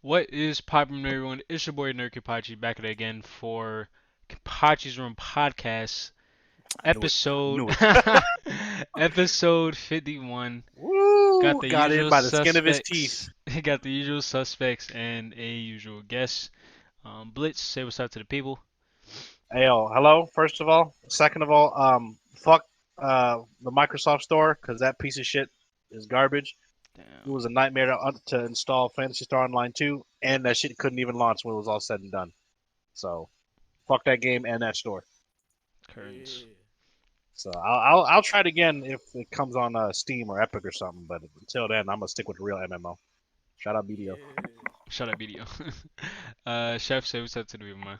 What is poppin', everyone? It's your boy Nerd Kenpachi back at it again for Kenpachi's Room Podcast, I knew it. I episode knew it. episode 51. Got Woo! the Got in usual by the skin of his teeth. suspects. Got the usual suspects and a usual guest. Blitz, say what's up to the people. Ayo, hello. First of all, second of all, fuck the Microsoft Store because that piece of shit is garbage. It Damn, was a nightmare to install Fantasy Star Online 2, and that shit couldn't even launch when it was all said and done. So, fuck that game and that store. curtains. Yeah, So I'll try it again if it comes on Steam or Epic or something. But until then, I'm gonna stick with the real MMO. Shout out BDO. yeah, Shut up, video. Chef, say what's up to the people, man.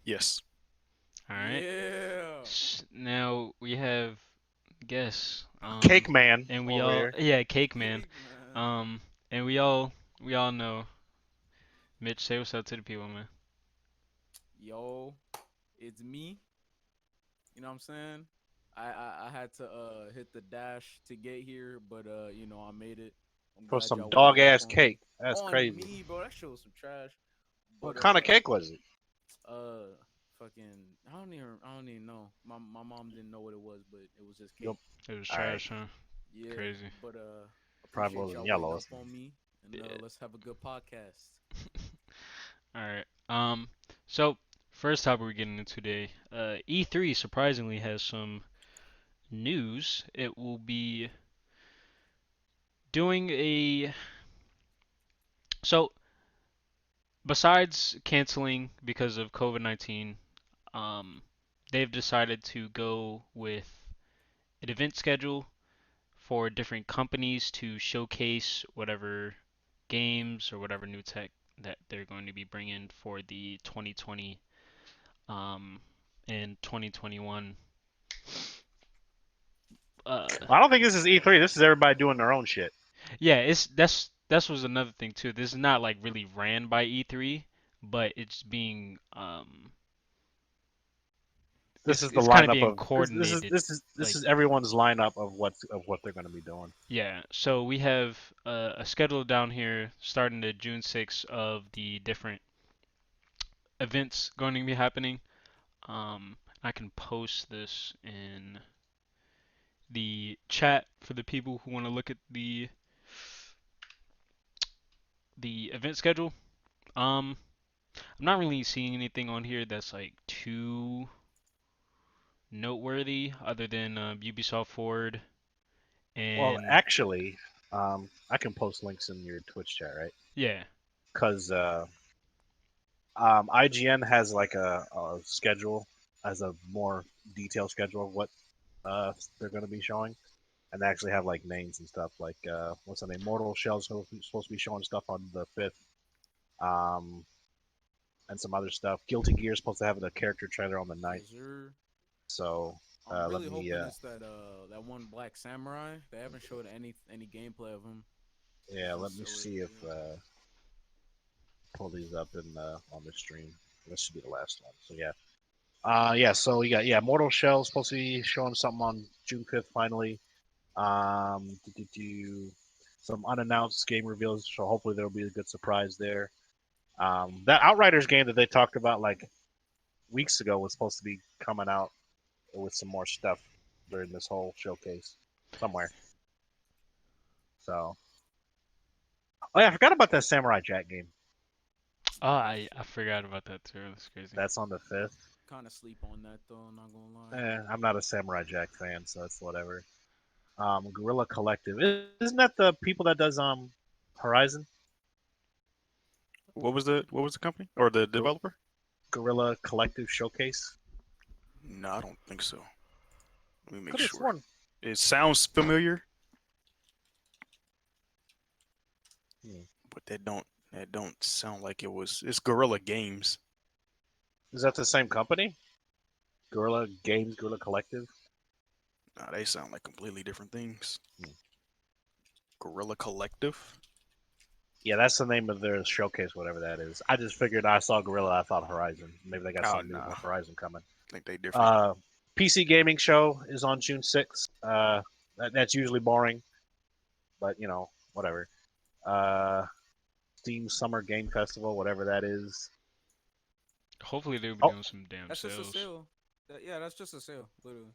Yes. All right. yeah. Now we have guests. Cake Man And we over all, here. yeah, Cake Man. Cake man. And we all know. Mitch, say what's up to the people, man. Yo, it's me. You know what I'm saying? I had to hit the dash to get here, but I made it. I'm For glad some y'all dog waiting up ass cake. That's on crazy. me, bro. That shit was some trash. What But kind of cake was it? fucking I don't even know. My mom didn't know what it was, but it was just cake. Yup. It was All right. trash, huh? Yeah. Crazy. But Probably appreciate wasn't y'all yellow. waiting up on me, and Yeah. let's have a good podcast. All right. So first topic we're getting into today, E3 surprisingly has some news. It will be doing a so besides canceling because of COVID-19, um, they've decided to go with an event schedule for different companies to showcase whatever games or whatever new tech that they're going to be bringing for the 2020 um, and 2021. I don't think this is E3. This is everybody doing their own shit. Yeah, that's was another thing too. This is not like really ran by E3, but it's being This is the it's kind of lineup being of coordinated. this Like, is everyone's lineup of what they're going to be doing. yeah, so we have a schedule down here starting to June 6th of the different events going to be happening. I can post this in the chat for the people who want to look at the event schedule. Um, I'm not really seeing anything on here that's like too noteworthy other than Ubisoft Forward Well, and actually, I can post links in your Twitch chat, right? yeah. Because IGN has like a schedule, as a more detailed schedule of what they're going to be showing, and they actually have like names and stuff. Like what's the name? Mortal Shell's supposed to be showing stuff on the 5th, um, and some other stuff. Guilty Gear is supposed to have the character trailer on the 9th. Yes, sir. So I'm let really me hoping it's that one Black Samurai. They haven't showed any gameplay of him. yeah, let me So see if pull these up in on the stream. This should be the last one. So yeah. Yeah, so you got Mortal Shell supposed to be showing something on June 5th finally. Some unannounced game reveals, so hopefully there'll be a good surprise there. That Outriders game that they talked about like weeks ago was supposed to be coming out with some more stuff during this whole showcase somewhere. So, oh yeah, I forgot about that Samurai Jack game. Oh, I forgot about that too. That's crazy. That's on the 5th. kind of sleep on that though. I'm not gonna lie. I'm not a Samurai Jack fan, so it's whatever. Gorilla Collective. Isn't that the people that does Horizon? What was the company or the Gor- developer? Gorilla Collective Showcase. No, I don't think so. Let me make Could have sure. sworn. It sounds familiar, Hmm. but that don't sound like it was. It's Guerrilla Games. Is that the same company? Gorilla Games, Gorilla Collective. Nah, they sound like completely different things. Hmm. Guerrilla Collective. Yeah, that's the name of their showcase, whatever that is. I just figured I saw Gorilla, I thought Horizon. Maybe they got Oh something new nah, with Horizon coming. I think they different. PC Gaming Show is on June 6th. That's usually boring, but whatever. Uh, Steam Summer Game Festival, whatever that is. Hopefully they'll be Oh, doing some damn That's just a sales. sale. Yeah, that's just a sale, literally.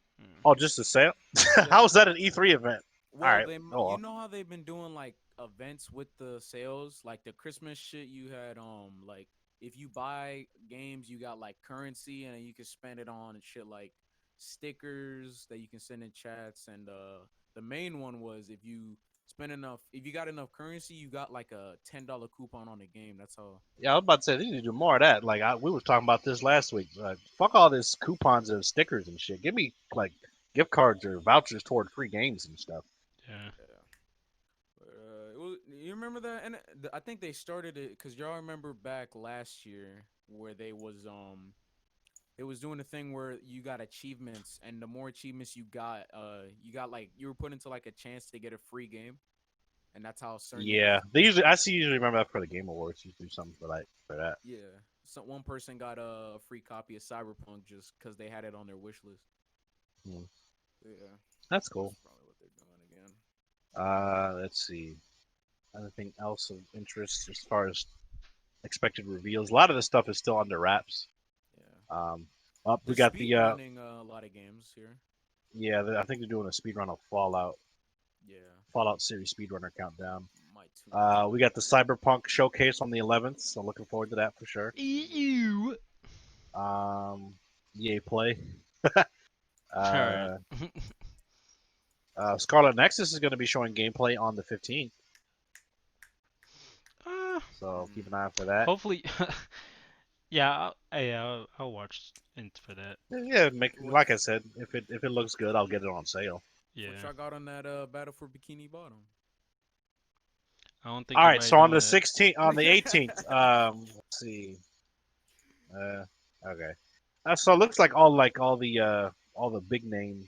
oh, just a sale? Yeah. How is that an E3 event? All Well, right. Oh, you know how they've been doing like events with the sales, like the Christmas shit. You had like if you buy games, you got like currency, and you can spend it on shit like stickers that you can send in chats. And the main one was if you got enough currency, you got like a $10 coupon on the game. That's all. yeah, I was about to say they need to do more of that. Like we was talking about this last week. Fuck all this coupons and stickers and shit. Give me like gift cards or vouchers toward free games and stuff. Yeah. You remember that? And I think they started it because y'all remember back last year where they was doing a thing where you got achievements, and the more achievements you got like you were put into like a chance to get a free game, and that's how certain Yeah, games. they usually remember that for the Game Awards. You do something for that. Yeah, so one person got a free copy of Cyberpunk just because they had it on their wish list. Hmm. Yeah, That's cool. that's probably what they're doing again. Let's see. Anything else of interest as far as expected reveals? A lot of this stuff is still under wraps. Yeah, We they're got speed the running a lot of games here. yeah. I think they're doing a speed run of Fallout Yeah, series speedrunner countdown. might too. We got the Cyberpunk showcase on the 11th, so looking forward to that for sure. Ew. EA Play. Alright. Scarlet Nexus is going to be showing gameplay on the 15th, so keep an eye out for that. Hopefully. Yeah, I'll watch for that. Yeah, like I said, if it looks good, I'll get it on sale. Yeah. What y'all got on that Battle for Bikini Bottom? I don't think. All right, so on the doing that. 16th, on the 18th, let's see. Okay. So it looks like all the big name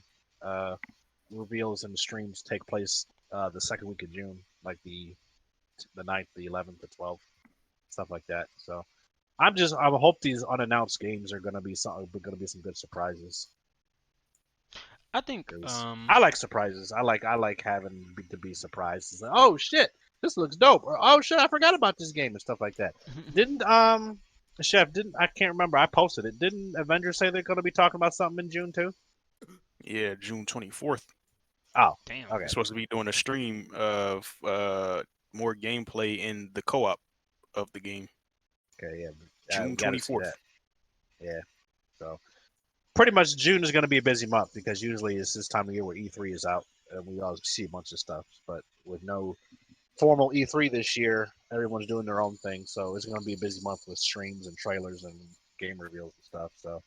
reveals and streams take place the second week of June, like the 9th, the 11th, the 12th, stuff like that. So I hope these unannounced games are gonna be some good surprises. I think. 'Cause I like surprises. I like having to be surprised. It's like, oh shit, this looks dope. Or oh shit, I forgot about this game and stuff like that. Didn't Chef didn't I can't remember. I posted it. Didn't Avengers say they're gonna be talking about something in June too? Yeah, June 24th. Oh, Damn. okay. They're supposed to be doing a stream of more gameplay in the co-op of the game. Okay, yeah. June we gotta see 24th. that. Yeah. So pretty much June is gonna be a busy month because usually it's this time of year where E3 is out and we always see a bunch of stuff. But with no formal E3 this year, everyone's doing their own thing, so it's gonna be a busy month with streams and trailers and game reveals and stuff. So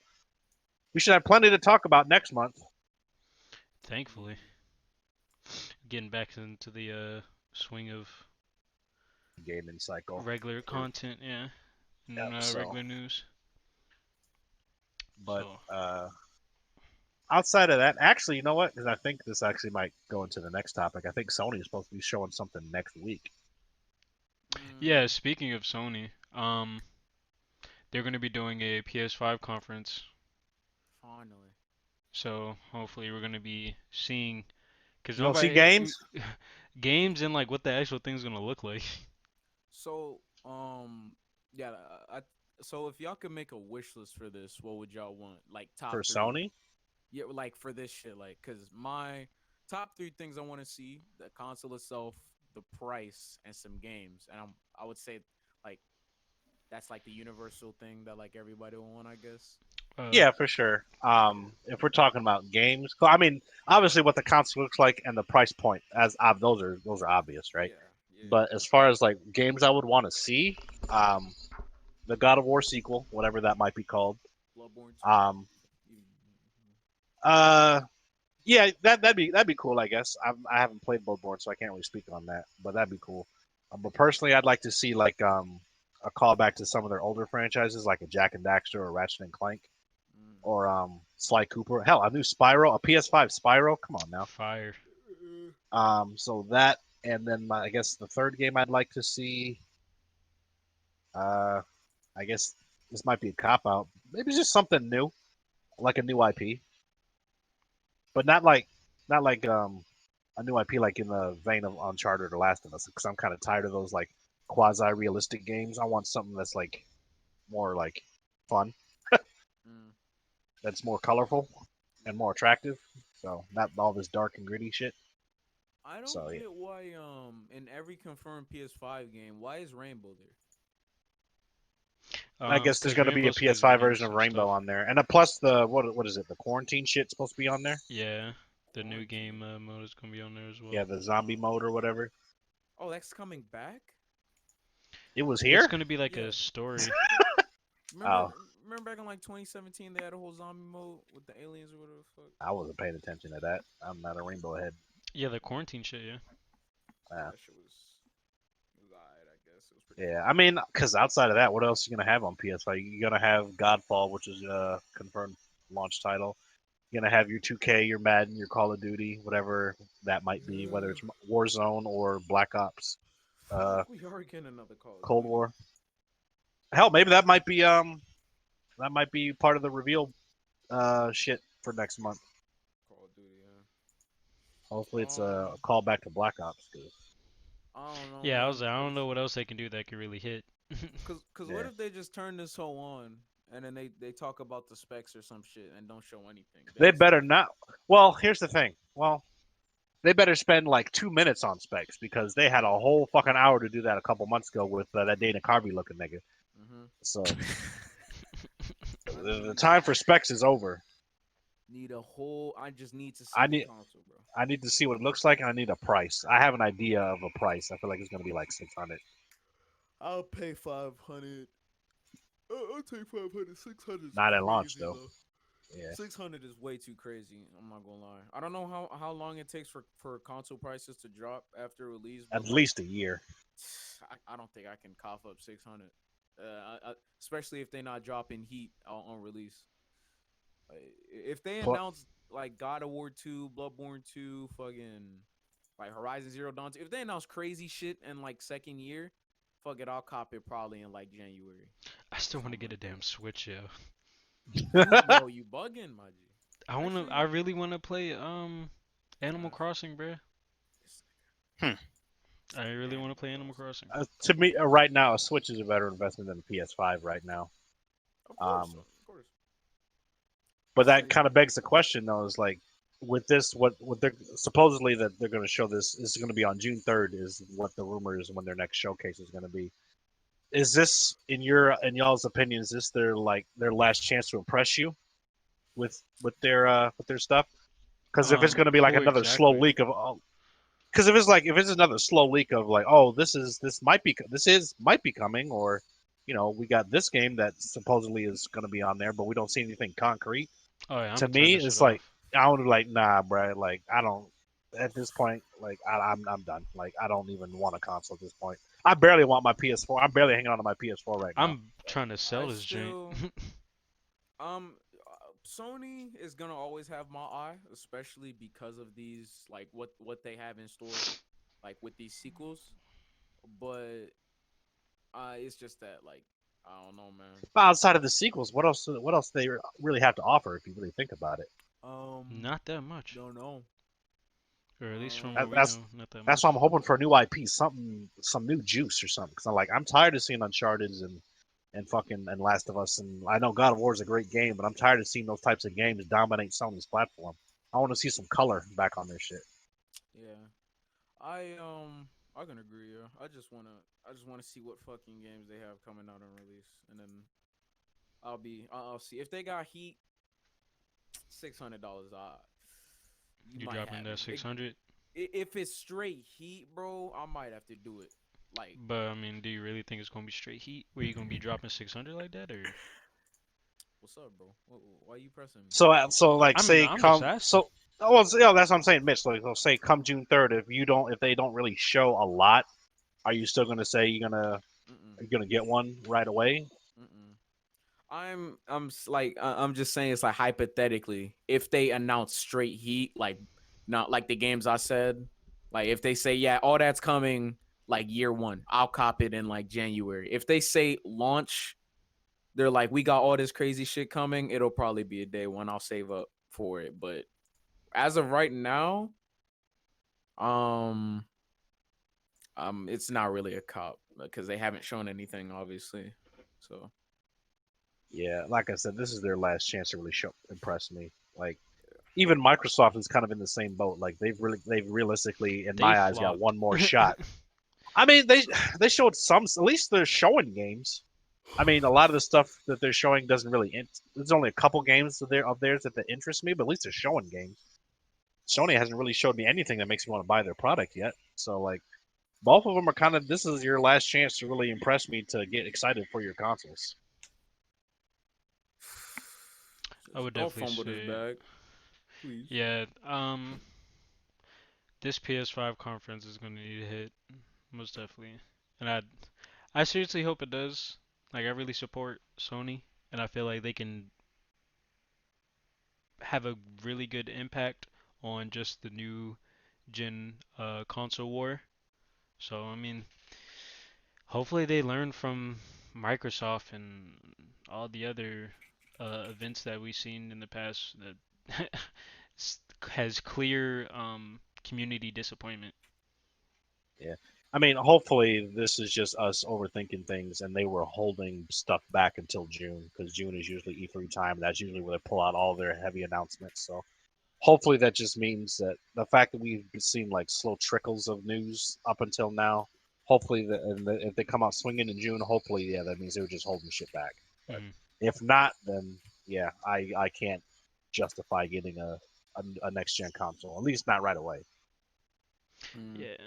we should have plenty to talk about next month. Thankfully. Getting back into the swing of Gaming cycle. regular content, yeah. And Yep, so- regular news. But So, outside of that, actually, you know what? Because I think this actually might go into the next topic. I think Sony is supposed to be showing something next week. yeah, speaking of Sony, they're going to be doing a PS5 conference. Finally. So hopefully we're going to be seeing, because You don't see games? games and like what the actual thing's going to look like. So, yeah, so if y'all could make a wish list for this, what would y'all want? Like top For three. Sony? Yeah, like for this shit, like, cause my top three things I want to see: the console itself, the price, and some games. And I would say, like, that's like the universal thing that like everybody will want, I guess. Yeah, for sure. If we're talking about games, I mean, obviously what the console looks like and the price point, those are obvious, right? Yeah. But as far as like games I would want to see, the God of War sequel, whatever that might be called. Bloodborne. Yeah, that'd be cool. I guess I haven't played Bloodborne, so I can't really speak on that. But that'd be cool. But personally, I'd like to see like a callback to some of their older franchises, like a Jack and Daxter or Ratchet and Clank, or Sly Cooper. Hell, a new Spyro, a PS5 Spyro. Come on now. Fire. So that, and then I guess the third game I'd like to see. I guess this might be a cop out. Maybe just something new, like a new IP, but not like a new IP like in the vein of Uncharted or Last of Us, because I'm kind of tired of those like quasi-realistic games. I want something that's like more like fun, Mm. that's more colorful and more attractive. So not all this dark and gritty shit. I So don't yeah, get why in every confirmed PS5 game, why is Rainbow there? I guess there's 'Cause going to be a Rainbow's supposed to be PS5 getting version of some Rainbow stuff. on there, and plus the what is it? The quarantine shit's supposed to be on there. Yeah, the new Quarantine. game mode is gonna be on there as Yeah, well. the zombie mode or whatever. Oh, that's coming back. It was It's here. gonna be like a Yeah. story. Remember, Oh, remember back in like 2017, they had a whole zombie mode with the aliens or whatever the fuck. I wasn't paying attention to that. I'm not a Rainbow head. Yeah, the quarantine shit. Yeah. Uh, That shit was alright, I guess. It was pretty yeah, cool. I mean, because outside of that, what else are you gonna have on PS5? You're gonna have Godfall, which is a confirmed launch title. You're gonna have your 2K, your Madden, your Call of Duty, whatever that might be, whether Yeah. it's Warzone or Black Ops, uh, Fuck, we are getting another Call of Cold Duty. War. Hell, maybe that might be part of the reveal shit for next month. Call of Duty, yeah. Hopefully, it's a Um, callback to Black Ops. I don't know, Yeah, I man, was. I don't know what else they can do that could really hit. cause what Yeah, if they just turn this whole on and then they talk about the specs or some shit and don't show anything? Then they it's like, better not. Well, here's the thing. Well, they better spend like 2 minutes on specs because they had a whole fucking hour to do that a couple months ago with that Dana Carvey looking nigga. mm-hmm. So I the need time for specs is over. need a whole. I just need to see I the need console, bro. I need to see what it looks like, and I need a price. I have an idea of a price. I feel like it's gonna be like 600. I'll pay 500. I'll take 500. 600 is Not at launch crazy though. though. Yeah, 600 is way too crazy. I'm not gonna lie. I don't know how long it takes for console prices to drop after release, at but like, least a year. I don't think I can cough up 600. Especially if they're not dropping heat on release. Like, if they Pl- announce like God of War 2, Bloodborne 2, fucking like Horizon Zero Dawn 2, if they announce crazy shit in like second year, fuck it, I'll cop it probably in like January. I still want to Something get a like that. damn Switch, yo. Yo, you bugging, my G. I wanna. Actually, I really wanna play Animal uh, Crossing, bruh. this Hmm. I really want to Animal play Animal Crossing. Crossing. To me, right now, a Switch is a better investment than a PS5 right now. Of course. But that Say, kind of begs the question, though, is like, with this, what they're supposedly that they're going to show this is going to be on June 3rd is what the rumor is when their next showcase is going to be. Is this, in y'all's opinion, is this their last chance to impress you with their stuff? Because if it's going to be like Who another slow exactly? leak of, because if it's another slow leak of like, oh, this might be coming, or we got this game that supposedly is going to be on there, but we don't see anything concrete. Oh yeah, I'm To gonna turn me, this shit it's like off. I would like, nah, bro. Like I don't. At this point, like I'm done. Like I don't even want a console at this point. I barely want my PS4. I'm barely hanging on to my PS4 right now. I'm trying to I sell this joint. still Sony is gonna always have my eye, especially because of these like what they have in store, like with these sequels. But it's just that like I don't know, man. But outside of the sequels, what else? What else they really have to offer if you really think about it? Not that much, Don't know. or at least from That, what we that's know, not that that's why I'm much. hoping for a new IP, some new juice or something. Because I'm tired of seeing Uncharted and fucking and Last of Us. And I know God of War is a great game, but I'm tired of seeing those types of games dominate Sony's platform. I want to see some color back on their shit. Yeah, I can agree. Yeah, I just wanna see what fucking games they have coming out on release, and then I'll see if they got Heat. $600. You You might dropping have that it. 600? If it's straight Heat, bro, I might have to do it. Like, But I mean, do you really think it's gonna be straight heat? Were you gonna be dropping 600 like that, or? what's up, bro? Why you pressing me? So like say I'm just come asking. so. Oh, well, yeah, that's what I'm saying, Mitch. Like, say come June 3rd, if they don't really show a lot, are you still gonna say Mm-mm, you're gonna get one right away? mm-mm. I'm just saying it's like hypothetically if they announce straight Heat, like not like the games I said, like if they say yeah, all that's coming like year one, I'll cop it in like January. If they say launch, they're like we got all this crazy shit coming, it'll probably be a day one. I'll save up for it, but as of right now, um, it's not really a cop. because they haven't shown anything, obviously. So Yeah, like I said, this is their last chance to really impress me. Like, even Microsoft is kind of in the same boat. Like, they've realistically, in They my eyes, got flopped. one more shot. I mean, they showed some. At least they're showing games. I mean, a lot of the stuff that they're showing doesn't really. There's only a couple games of theirs that interest me, but at least they're showing games. Sony hasn't really showed me anything that makes me want to buy their product yet. So, like, both of them are kind of. This is your last chance to really impress me to get excited for your consoles. I would don't definitely fumble this say, bag, please. yeah. This PS5 conference is gonna need a hit, most definitely, and I seriously hope it does. Like, I really support Sony, and I feel like they can have a really good impact on just the new gen console war. So I mean, hopefully they learn from Microsoft and all the other events that we've seen in the past that has clear community disappointment. Yeah. I mean, hopefully this is just us overthinking things, and they were holding stuff back until June because June is usually E3 time. That's usually where they pull out all their heavy announcements. So hopefully that just means that the fact that we've seen like slow trickles of news up until now, hopefully if they come out swinging in June, hopefully yeah, that means they were just holding shit back. But Mhm. if not, then yeah, I can't justify getting a next gen console, at least not right away. Mm. Yeah,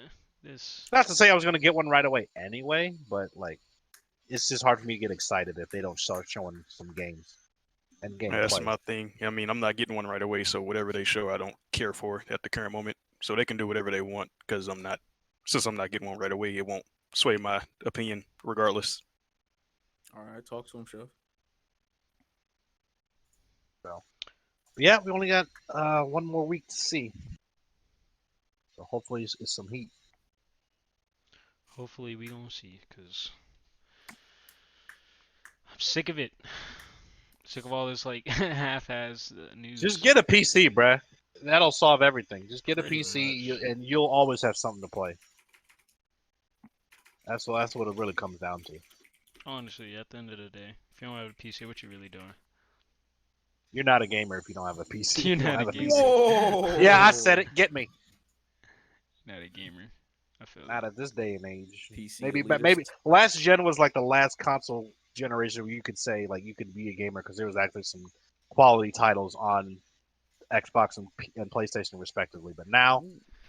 this. Not to say I was going to get one right away anyway, but like it's just hard for me to get excited if they don't start showing some games and That's gameplay. my thing. I mean, I'm not getting one right away, so whatever they show, I don't care for at the current moment. So they can do whatever they want because since I'm not getting one right away, it won't sway my opinion regardless. All right, talk to him, chef. So yeah, we only got one more week to see. So hopefully it's some heat. Hopefully we gonna see, cause I'm sick of it. Sick of all this like half-ass Just news. get a PC, bruh. That'll solve everything. Just get a Pretty PC, much. and you'll always have something to play. That's what it really comes down to. Honestly, at the end of the day, if you don't have a PC, what you really doing? You're not a gamer if you don't have a PC. You're You don't not a have a gamer. PC. Whoa! Yeah, I said it. Get me. Not a gamer. I feel Not it. at this day and age. PC Maybe, but maybe elitist. last gen was like the last console generation where you could say like you could be a gamer because there was actually some quality titles on Xbox and PlayStation respectively. But now,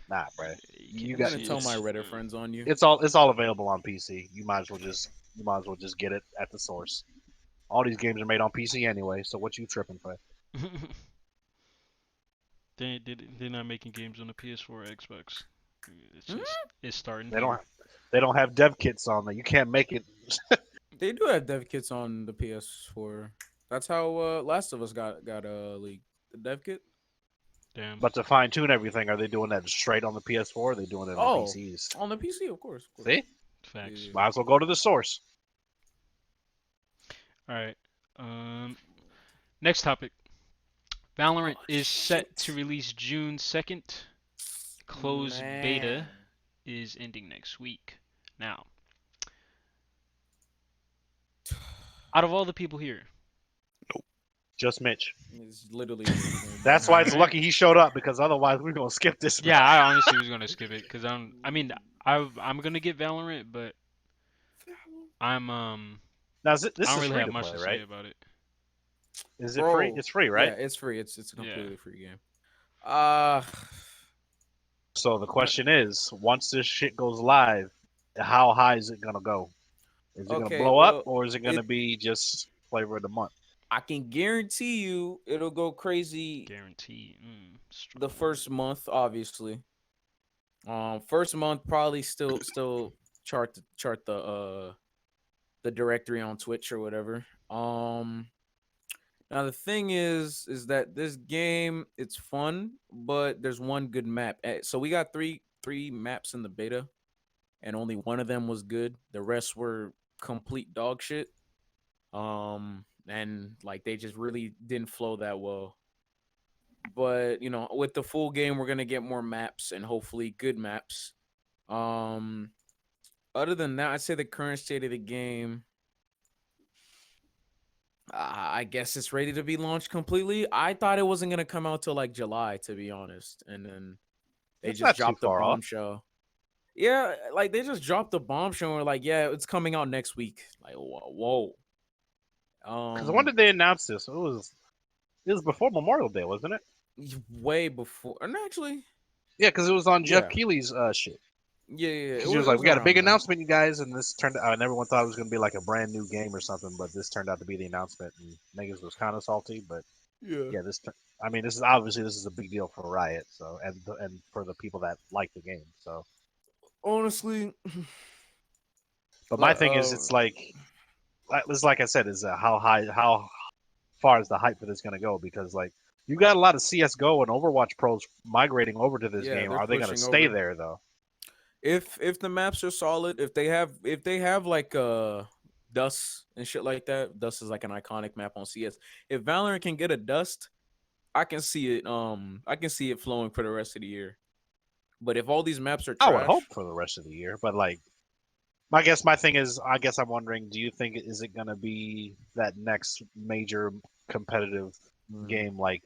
nah, bruh. You You can't I'm got gonna say tell my that. Reddit friends on you. it's all available on PC. You might as well just get it at the source. All these games are made on PC anyway, so what you tripping for? they're not making games on the PS4 or Xbox. It's Hmm? just it's starting They don't here. they don't have dev kits on there. You can't make it. They do have dev kits on the PS4. That's how Last of Us got leaked. The dev kit. Damn. But to fine tune everything, are they doing that straight on the PS4? Or are they doing it on Oh, PCs? on the PC, of course. Of course. See, Facts. Yeah. might as well go to the source. All right. Um. Next topic. Valorant Oh is set to shit, release June 2nd. Closed beta man. is ending next week. Now, out of all the people here, Just Mitch. It's literally just me, bro. That's why it's alright. lucky he showed up because otherwise we're gonna skip this. Yeah, I honestly was gonna skip it because I mean, I'm gonna get Valorant, but Now I this don't is really free have to much play, to say right? about it. Is it free? Bro, It's free, yeah, right? it's free. It's a Yeah. completely free game. Uh So the question is, once this shit goes live, how high is it gonna go? Is it gonna okay, blow up well, or is it gonna it be just flavor of the month? I can guarantee you it'll go crazy Guarantee. the Strong word. first month, obviously. First month probably still chart the directory on Twitch or whatever. Now the thing is that this game it's fun, but there's one good map. So we got three maps in the beta, and only one of them was good. The rest were complete dog shit. And like they just really didn't flow that well. But with the full game, we're gonna get more maps and hopefully good maps. Um, Other than that, I'd say the current state of the game. I guess it's ready to be launched completely. I thought it wasn't gonna come out till like July, to be honest, and then they It's just not too dropped the far off. bombshell. Yeah, like they just dropped the bombshell. And we're like, yeah, it's coming out next week. Like, whoa. Because when did they announce this? It was before Memorial Day, wasn't it? Way before, and actually, Yeah, because it was on Jeff yeah, Keighley's shit. yeah, Because he was it like, was "We got a big around then. announcement, you guys," and this turned out, and everyone thought it was gonna be like a brand new game or something, but this turned out to be the announcement, and niggas was kind of salty, but Yeah. yeah, I mean, this is a big deal for Riot, so and for the people that like the game, so. Honestly, But my like, thing is, it's like I said, is how far is the hype for this gonna go? Because like you got a lot of CS:GO and Overwatch pros migrating over to this yeah, game. they're Are they gonna pushing stay over. there though? If the maps are solid, if they have like Dust and shit like that, Dust is like an iconic map on CS. If Valorant can get a Dust, I can see it. I can see it flowing for the rest of the year. But if all these maps are I would hope trash, for the rest of the year, but like I guess my thing is, I guess I'm wondering, do you think is it gonna be that next major competitive mm, game like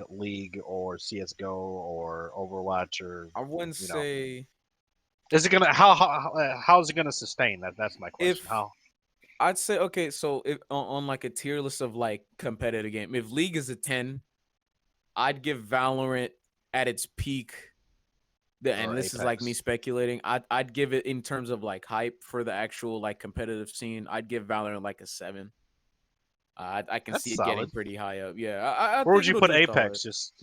League or CS:GO or Overwatch or I wouldn't you know, say is it gonna how is it gonna sustain? That's my question. if How? I'd say okay. So if on like a tier list of like competitive game, if League is a 10, I'd give Valorant at its peak. And Or this is like me Apex? speculating. I'd give it in terms of like hype for the actual like competitive scene. I'd give Valorant like a 7. I can That's see it getting solid. pretty high up. Yeah, I Where would think you it'll put do solid. Apex? Just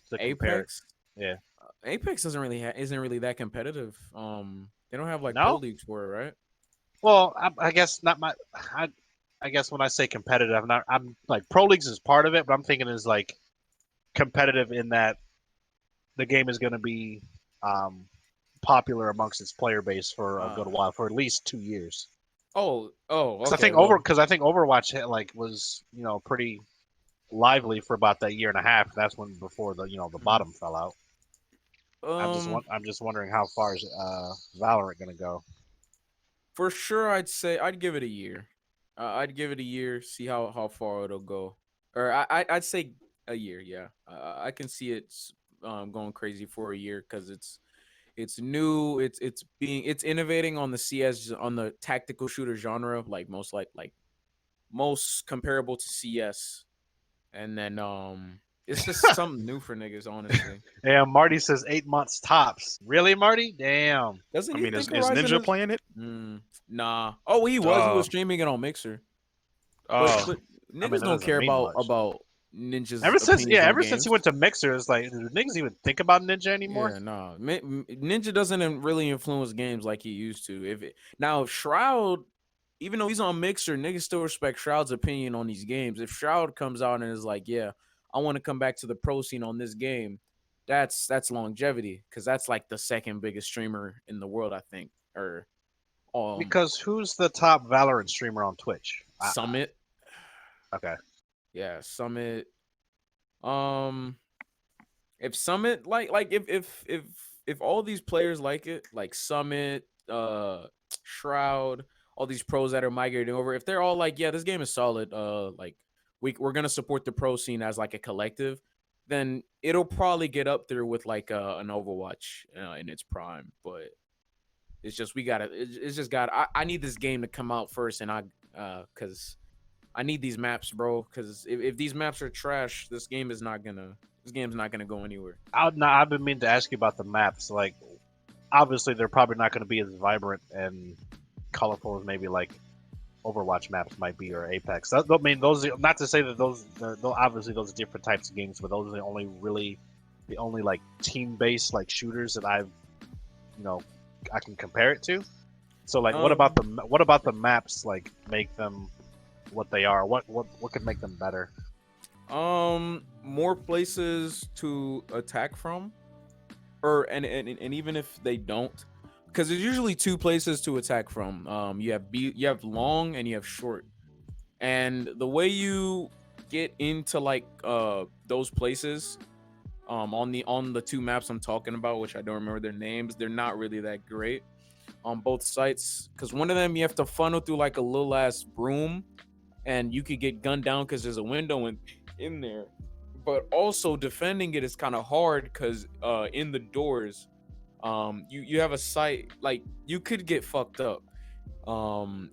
to compare it. Apex, Yeah. Apex doesn't really isn't really that competitive. They don't have like pro No. leagues for it, right? Well, I guess not my. I guess when I say competitive, I'm like pro leagues is part of it, but I'm thinking is like competitive in that the game is going to be um, popular amongst its player base for a good Uh while, for at least 2 years. okay. Well, Because I think Overwatch was pretty lively for about that year and a half. That's when before the mhm. bottom fell out. um, I'm just wondering how far is Valorant going to go. for sure, I'd say I'd give it a year. I'd give it a year, see how far it'll go. Or I'd say a year. Yeah, I can see it going crazy for a year because it's new. It's innovating on the CS on the tactical shooter genre, like most comparable to CS. And then it's just something new for niggas, honestly. And Marty says 8 months tops. Really, Marty? Damn. Doesn't I he mean, think is Horizon Ninja is? playing it? Nah. Oh, he Uh, was streaming it on Mixer. But uh, but I mean, niggas that don't doesn't care mean much. about Ninja's opinions on Ever since he games. went to Mixer, it's like, do niggas even think about Ninja anymore? Yeah, nah. Ninja doesn't really influence games like he used to. Now Shroud, even though he's on Mixer, niggas still respect Shroud's opinion on these games. If Shroud comes out and is like, yeah, I want to come back to the pro scene on this game, that's longevity because that's like the second biggest streamer in the world, I think, or Because who's the top Valorant streamer on Twitch? Summit. Okay. Yeah, Summit. Um, if Summit like if all these players like it, like Summit, Shroud, all these pros that are migrating over, if they're all like, yeah, this game is solid, like we're gonna support the pro scene as like a collective, then it'll probably get up there with like an Overwatch in its prime. But it's just it's just got I need this game to come out first, and because I need these maps, bro. Because if these maps are trash, this game's not gonna go anywhere. I've been meaning to ask you about the maps. Like, obviously, they're probably not going to be as vibrant and colorful as maybe like Overwatch maps might be or Apex. I mean, those not to say that obviously those are different types of games, but those are the only like team-based like shooters that you know I can compare it to. So like, Um, what about the maps like make them what they are? What could make them better? more places to attack from, or and even if they don't, because there's usually two places to attack from. You have long and you have short, and the way you get into like those places, on the two maps I'm talking about, which I don't remember their names, they're not really that great. on both sites. Because one of them you have to funnel through like a little ass room, and you could get gunned down because there's a window in there. But also defending it is kind of hard because in the doors, you have a site like you could get fucked up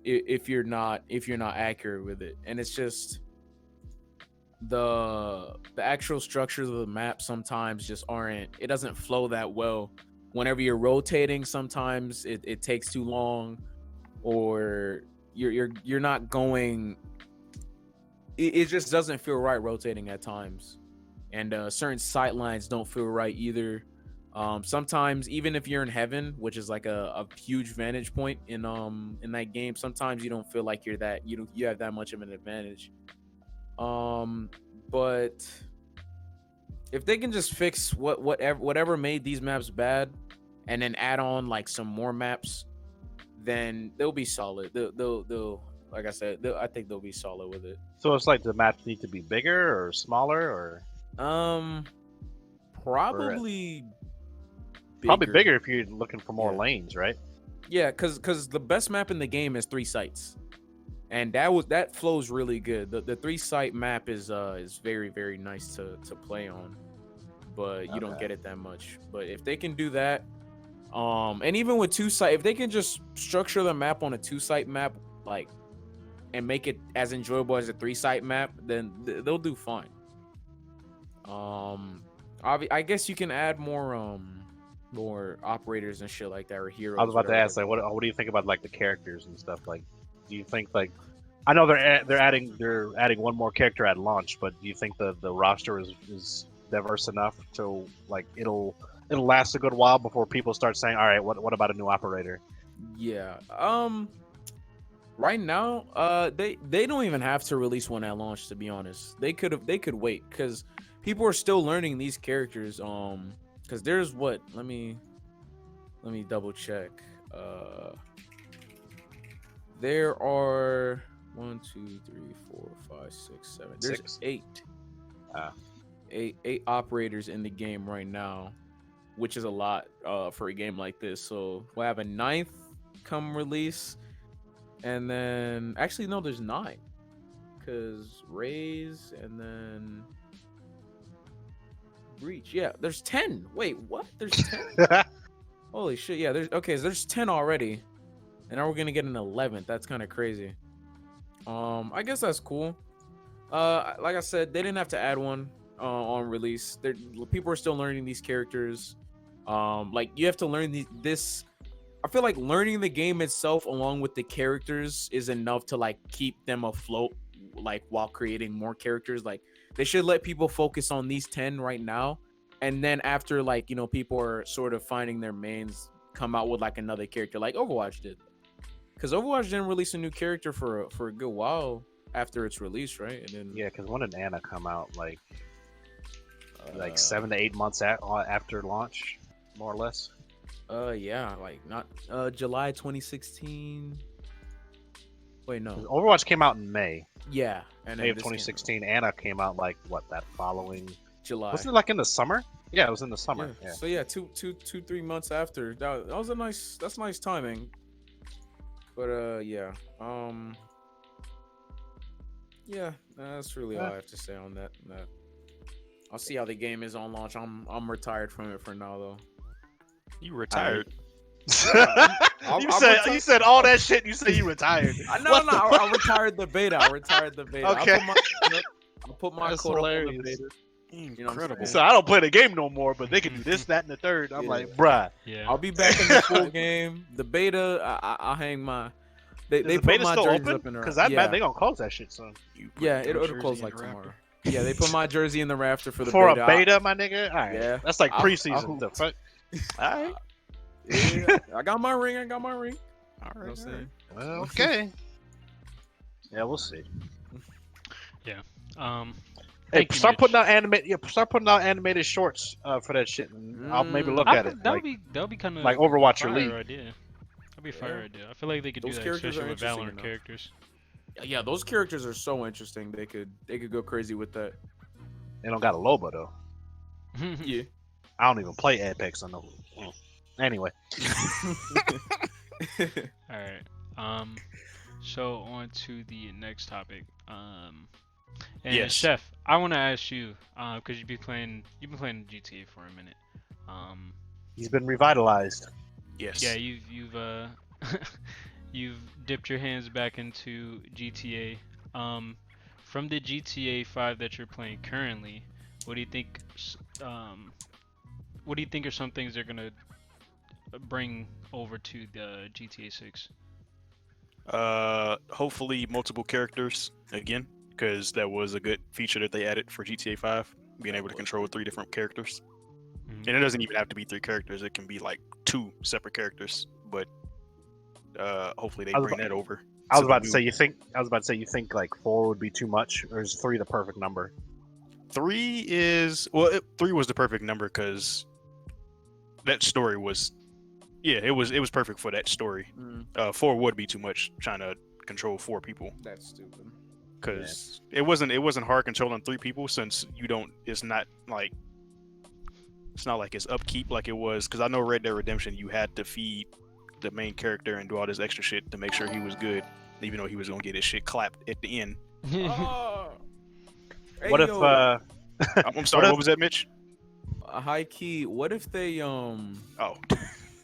if you're not accurate with it, and it's just the actual structures of the map sometimes just aren't, it doesn't flow that well. Whenever you're rotating, sometimes it takes too long, or you're not going, it just doesn't feel right rotating at times. And certain sight lines don't feel right either. Sometimes even if you're in heaven, which is like a huge vantage point in that game, sometimes you don't feel like you have that much of an advantage. But if they can just fix whatever made these maps bad, and then add on like some more maps, then they'll be solid. They'll like I said, I think they'll be solid with it. So it's like the maps need to be bigger or smaller, or probably bigger if you're looking for more lanes, right? Yeah, because the best map in the game is 3 sites, and that flows really good. The 3 site map is very, very nice to play on, but you don't get it that much. But if they can do that, and even with 2 site, if they can just structure the map on a 2 site map, like, and make it as enjoyable as a 3 site map, then they'll do fine. I guess you can add more operators and shit like that, or heroes. I was about to ask, like, what do you think about like the characters and stuff? Like, do you think, like, I know they're adding one more character at launch, but do you think the roster is diverse enough to, like, it'll last a good while before people start saying, all right, what about a new operator? Yeah. Right now, they don't even have to release one at launch, to be honest. They could wait, because people are still learning these characters. Because there's what? Let me double check. There are 1, 2, 3, 4, 5, 6, 7. There's 6. 8. Eight operators in the game right now, which is a lot for a game like this. So we'll have a 9th come release, and then actually no, there's 9, because Raze and then Breach. Yeah, there's 10. Wait, what? There's 10? Holy shit! Yeah, there's 10 already, and now we're gonna get an 11th. That's kind of crazy. I guess that's cool. Like I said, they didn't have to add one on release. People are still learning these characters. Like, you have to learn this. I feel like learning the game itself along with the characters is enough to, like, keep them afloat, like, while creating more characters. Like, they should let people focus on these 10 right now, and then after, like, you know, people are sort of finding their mains, come out with like another character like Overwatch did. Because Overwatch didn't release a new character for a good while after its release, right? And then yeah, because when did Anna come out? Like 7 to 8 months after launch, more or less. Yeah, like not July 2016. Wait, no. Overwatch came out in May. Yeah, and May of 2016. Anna came out like that following July. Wasn't it like in the summer? Yeah, it was in the summer. Yeah. So yeah, 3 months after. That was that's nice timing. But yeah. Yeah, that's really all I have to say on that. I'll see how the game is on launch. I'm retired from it for now, though. You retired? You said all that shit. And you said you retired. I retired the beta. Okay. I put my code up on the beta. Incredible. So I don't play the game no more, but they can do this, that, and the third. I'm like, bruh. Yeah. I'll be back in the full game. The beta, I'll hang my. They the put beta my still jerseys open? up in the Because I bet they gonna close that shit soon. Yeah, it'll close like tomorrow. Yeah, they put my jersey in the rafter for the for beta. a beta, my nigga. All right, yeah, that's like preseason. The fuck. All right. Yeah, I got my ring. All right. You know well, okay. Yeah, we'll see. Yeah. Hey, start putting out animated shorts for that shit, and I'll maybe look at it. That would be kind of like Overwatch fire Elite. Idea. That'd be a fire idea. I feel like they could Those do that, characters especially are with interesting Valorant enough. characters. Yeah, those characters are so interesting. They could go crazy with that. They don't got a Loba though. Yeah. I don't even play Apex on the. Anyway. All right. So on to the next topic. And Yes. Chef, I want to ask you, because you've been playing GTA for a minute. He's been revitalized. Yes. Yeah, you've dipped your hands back into GTA. From the GTA 5 that you're playing currently, what do you think? What do you think are some things they're gonna bring over to the GTA 6? Hopefully multiple characters again, because that was a good feature that they added for GTA 5, being able to control 3 different characters. Mhm. And it doesn't even have to be 3 characters; it can be like 2 separate characters. But hopefully they I was bring that over. I was to the about to new- say you think like 4 would be too much, or is 3 the perfect number? 3 is 3 was the perfect number because that story was, it was perfect for that story. 4 would be too much trying to control 4 people. That's stupid. Because it wasn't hard controlling 3 people since it's not like it's upkeep like it was, because I know Red Dead Redemption you had to feed the main character and do all this extra shit to make sure he was good, even though he was gonna get his shit clapped at the end. Oh. Hey, What if yo, I'm sorry, what was that, Mitch? high key? What if they Oh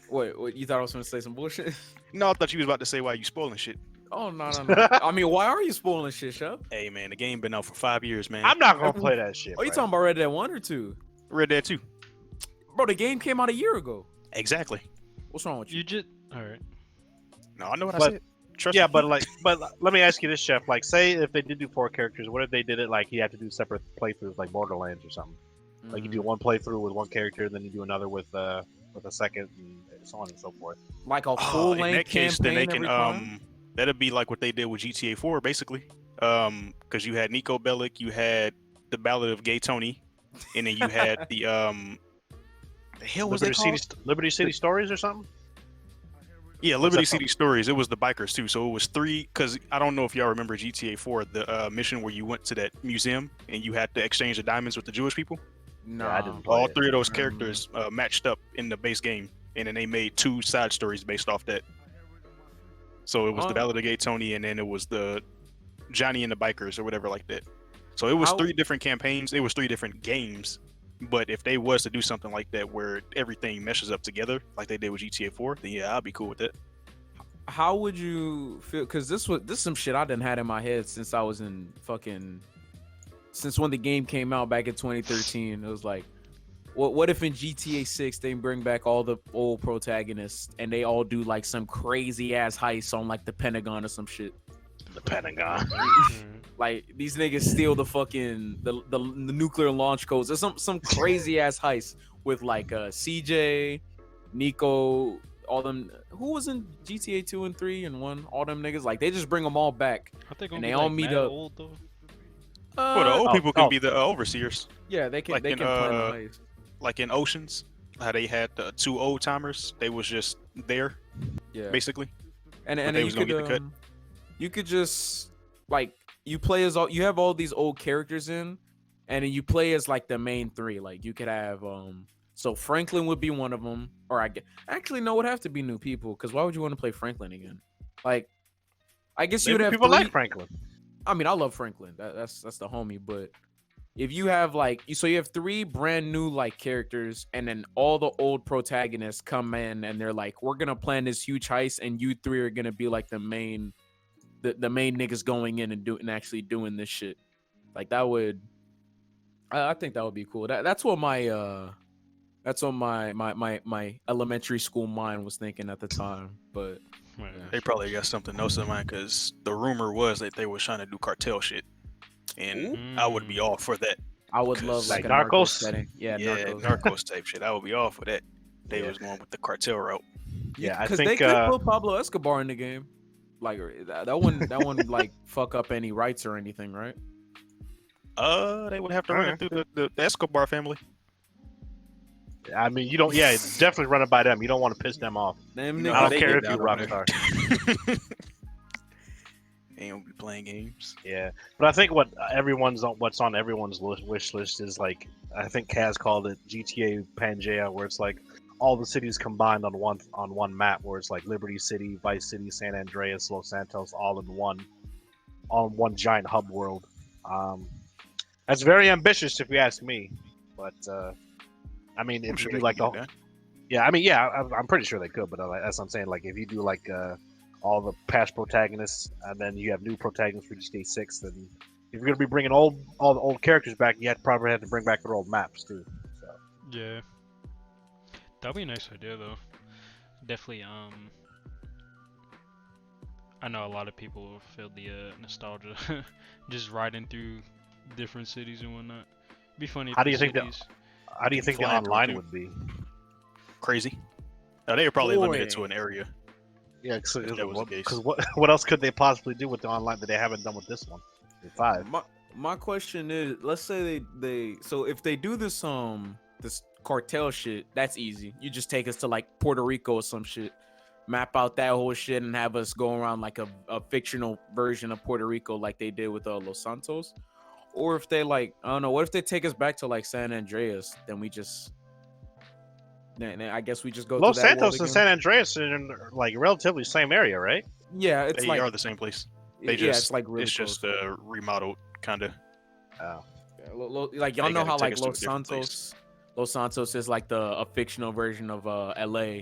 What you thought I was gonna say some bullshit? no, I thought you was about to say why you spoiling shit. Oh no. I mean, why are you spoiling shit, Chef? Hey man, the game been out for 5 years, man. I'm not gonna play that shit. Oh, you bro. talking about Red Dead 1 or 2? Red Dead 2. Bro, the game came out a year ago. Exactly. What's wrong with you? You just all right. No, I know what I But- said. Trust Yeah, me. but let me ask you this, Chef. Like, say if they did do 4 characters, what if they did it like you had to do separate playthroughs, like Borderlands or something? Like you do one playthrough with one character, then you do another with a second, and so on and so forth. Like a In full length that case, then campaign they every can time. that'd be like what they did with GTA 4, basically. Because you had Nico Bellic, you had the Ballad of Gay Tony, and then you had the hell was that called? Liberty City Stories or something? Yeah, What's Liberty that City Stories. It was the bikers too. So it was 3. Because I don't know if y'all remember GTA 4, the mission where you went to that museum and you had to exchange the diamonds with the Jewish people. No, Yeah, I didn't play All it. 3 of those Mm. characters matched up in the base game, and then they made 2 side stories based off that. So it was the Oh. Ballad of Gay Tony, and then it was the Johnny and the Bikers or whatever like that. So it was How- 3 different campaigns. It was 3 different games. But if they was to do something like that where everything meshes up together, like they did with GTA 4, then yeah, I'd be cool with that. How would you feel? Because this is some shit I done had in my head since I was since when the game came out back in 2013. It was like, what if in GTA 6 they bring back all the old protagonists and they all do like some crazy ass heist on like the Pentagon or some shit? The Pentagon. Like these niggas steal the fucking the nuclear launch codes or some crazy ass heist with like CJ, Nico, all them. Who was in GTA 2 and 3 and 1? All them niggas, like they just bring them all back. Are they gonna And be they all like meet mad up. old though? Well, the old oh, people can oh. be the overseers, Yeah, they can Like they in, can plan the heist. like in Oceans, how they had the 2 old timers. They was just there, Yeah, basically. and they then you was gonna could get the cut. you could just like you play as all you have all these old characters in, and then you play as like the main 3. Like you could have so Franklin would be one of them, or actually no, it would have to be new people because why would you want to play Franklin again? Like I guess you would Maybe have people 3. like Franklin. I mean, I love Franklin. That's the homie. But if you have like, so you have 3 brand new like characters, and then all the old protagonists come in, and they're like, "We're gonna plan this huge heist, and you 3 are gonna be like the main niggas going in and actually doing this shit." Like that would, I think that would be cool. That's what my elementary school mind was thinking at the time. But Right. They probably got something else in mind because the rumor was that they were trying to do cartel shit, and I would be all for that. I would love Like like a Narcos? setting. Yeah, Yeah, Narcos. Narcos type shit. I would be all for that. They Yeah. was going with the cartel route. Yeah, I because they think, could put Pablo Escobar in the game. Like that wouldn't like fuck up any rights or anything, right? They would have to run it through the Escobar family. I mean, you don't. Yeah, it's definitely run it by them. You don't want to piss them off. Them No, niggas, I don't they care get if you down on it. Rockstar. They don't be playing games. Yeah, but I think what's on everyone's wish list is like, I think Kaz called it GTA Pangea, where it's like all the cities combined on one map, where it's like Liberty City, Vice City, San Andreas, Los Santos, all in one giant hub world. That's very ambitious, if you ask me. But I mean, I'm if sure you they do like can the do that. yeah, I mean, yeah, I'm pretty sure they could, but that's what I'm saying. Like, if you do like all the past protagonists, and then you have new protagonists for GTA 6, then if you're gonna be bringing all the old characters back, you probably have to bring back their old maps too. So Yeah, that'd be a nice idea though. Definitely. I know a lot of people feel the nostalgia, just riding through different cities and whatnot. Be funny if how do the you think cities. how do you think the Flying through online too. would be? Crazy. Now, they are probably limited to Boy. an area. Yeah, If that was the case. because what else could they possibly do with the online that they haven't done with this one? With 5. My question is, let's say they so if they do this cartel shit, that's easy. You just take us to like Puerto Rico or some shit, map out that whole shit, and have us go around like a fictional version of Puerto Rico, like they did with Los Santos. Or if they like, I don't know, what if they take us back to like San Andreas? Then we just, then I guess we just go Los to that world Santos and again. San Andreas are in like relatively same area, right? Yeah, it's They like are the same place. They yeah, just it's like really it's close. just remodeled kind of. Oh. Yeah, like y'all They know gotta how take like us to a different place. Los Santos is like a fictional version of LA,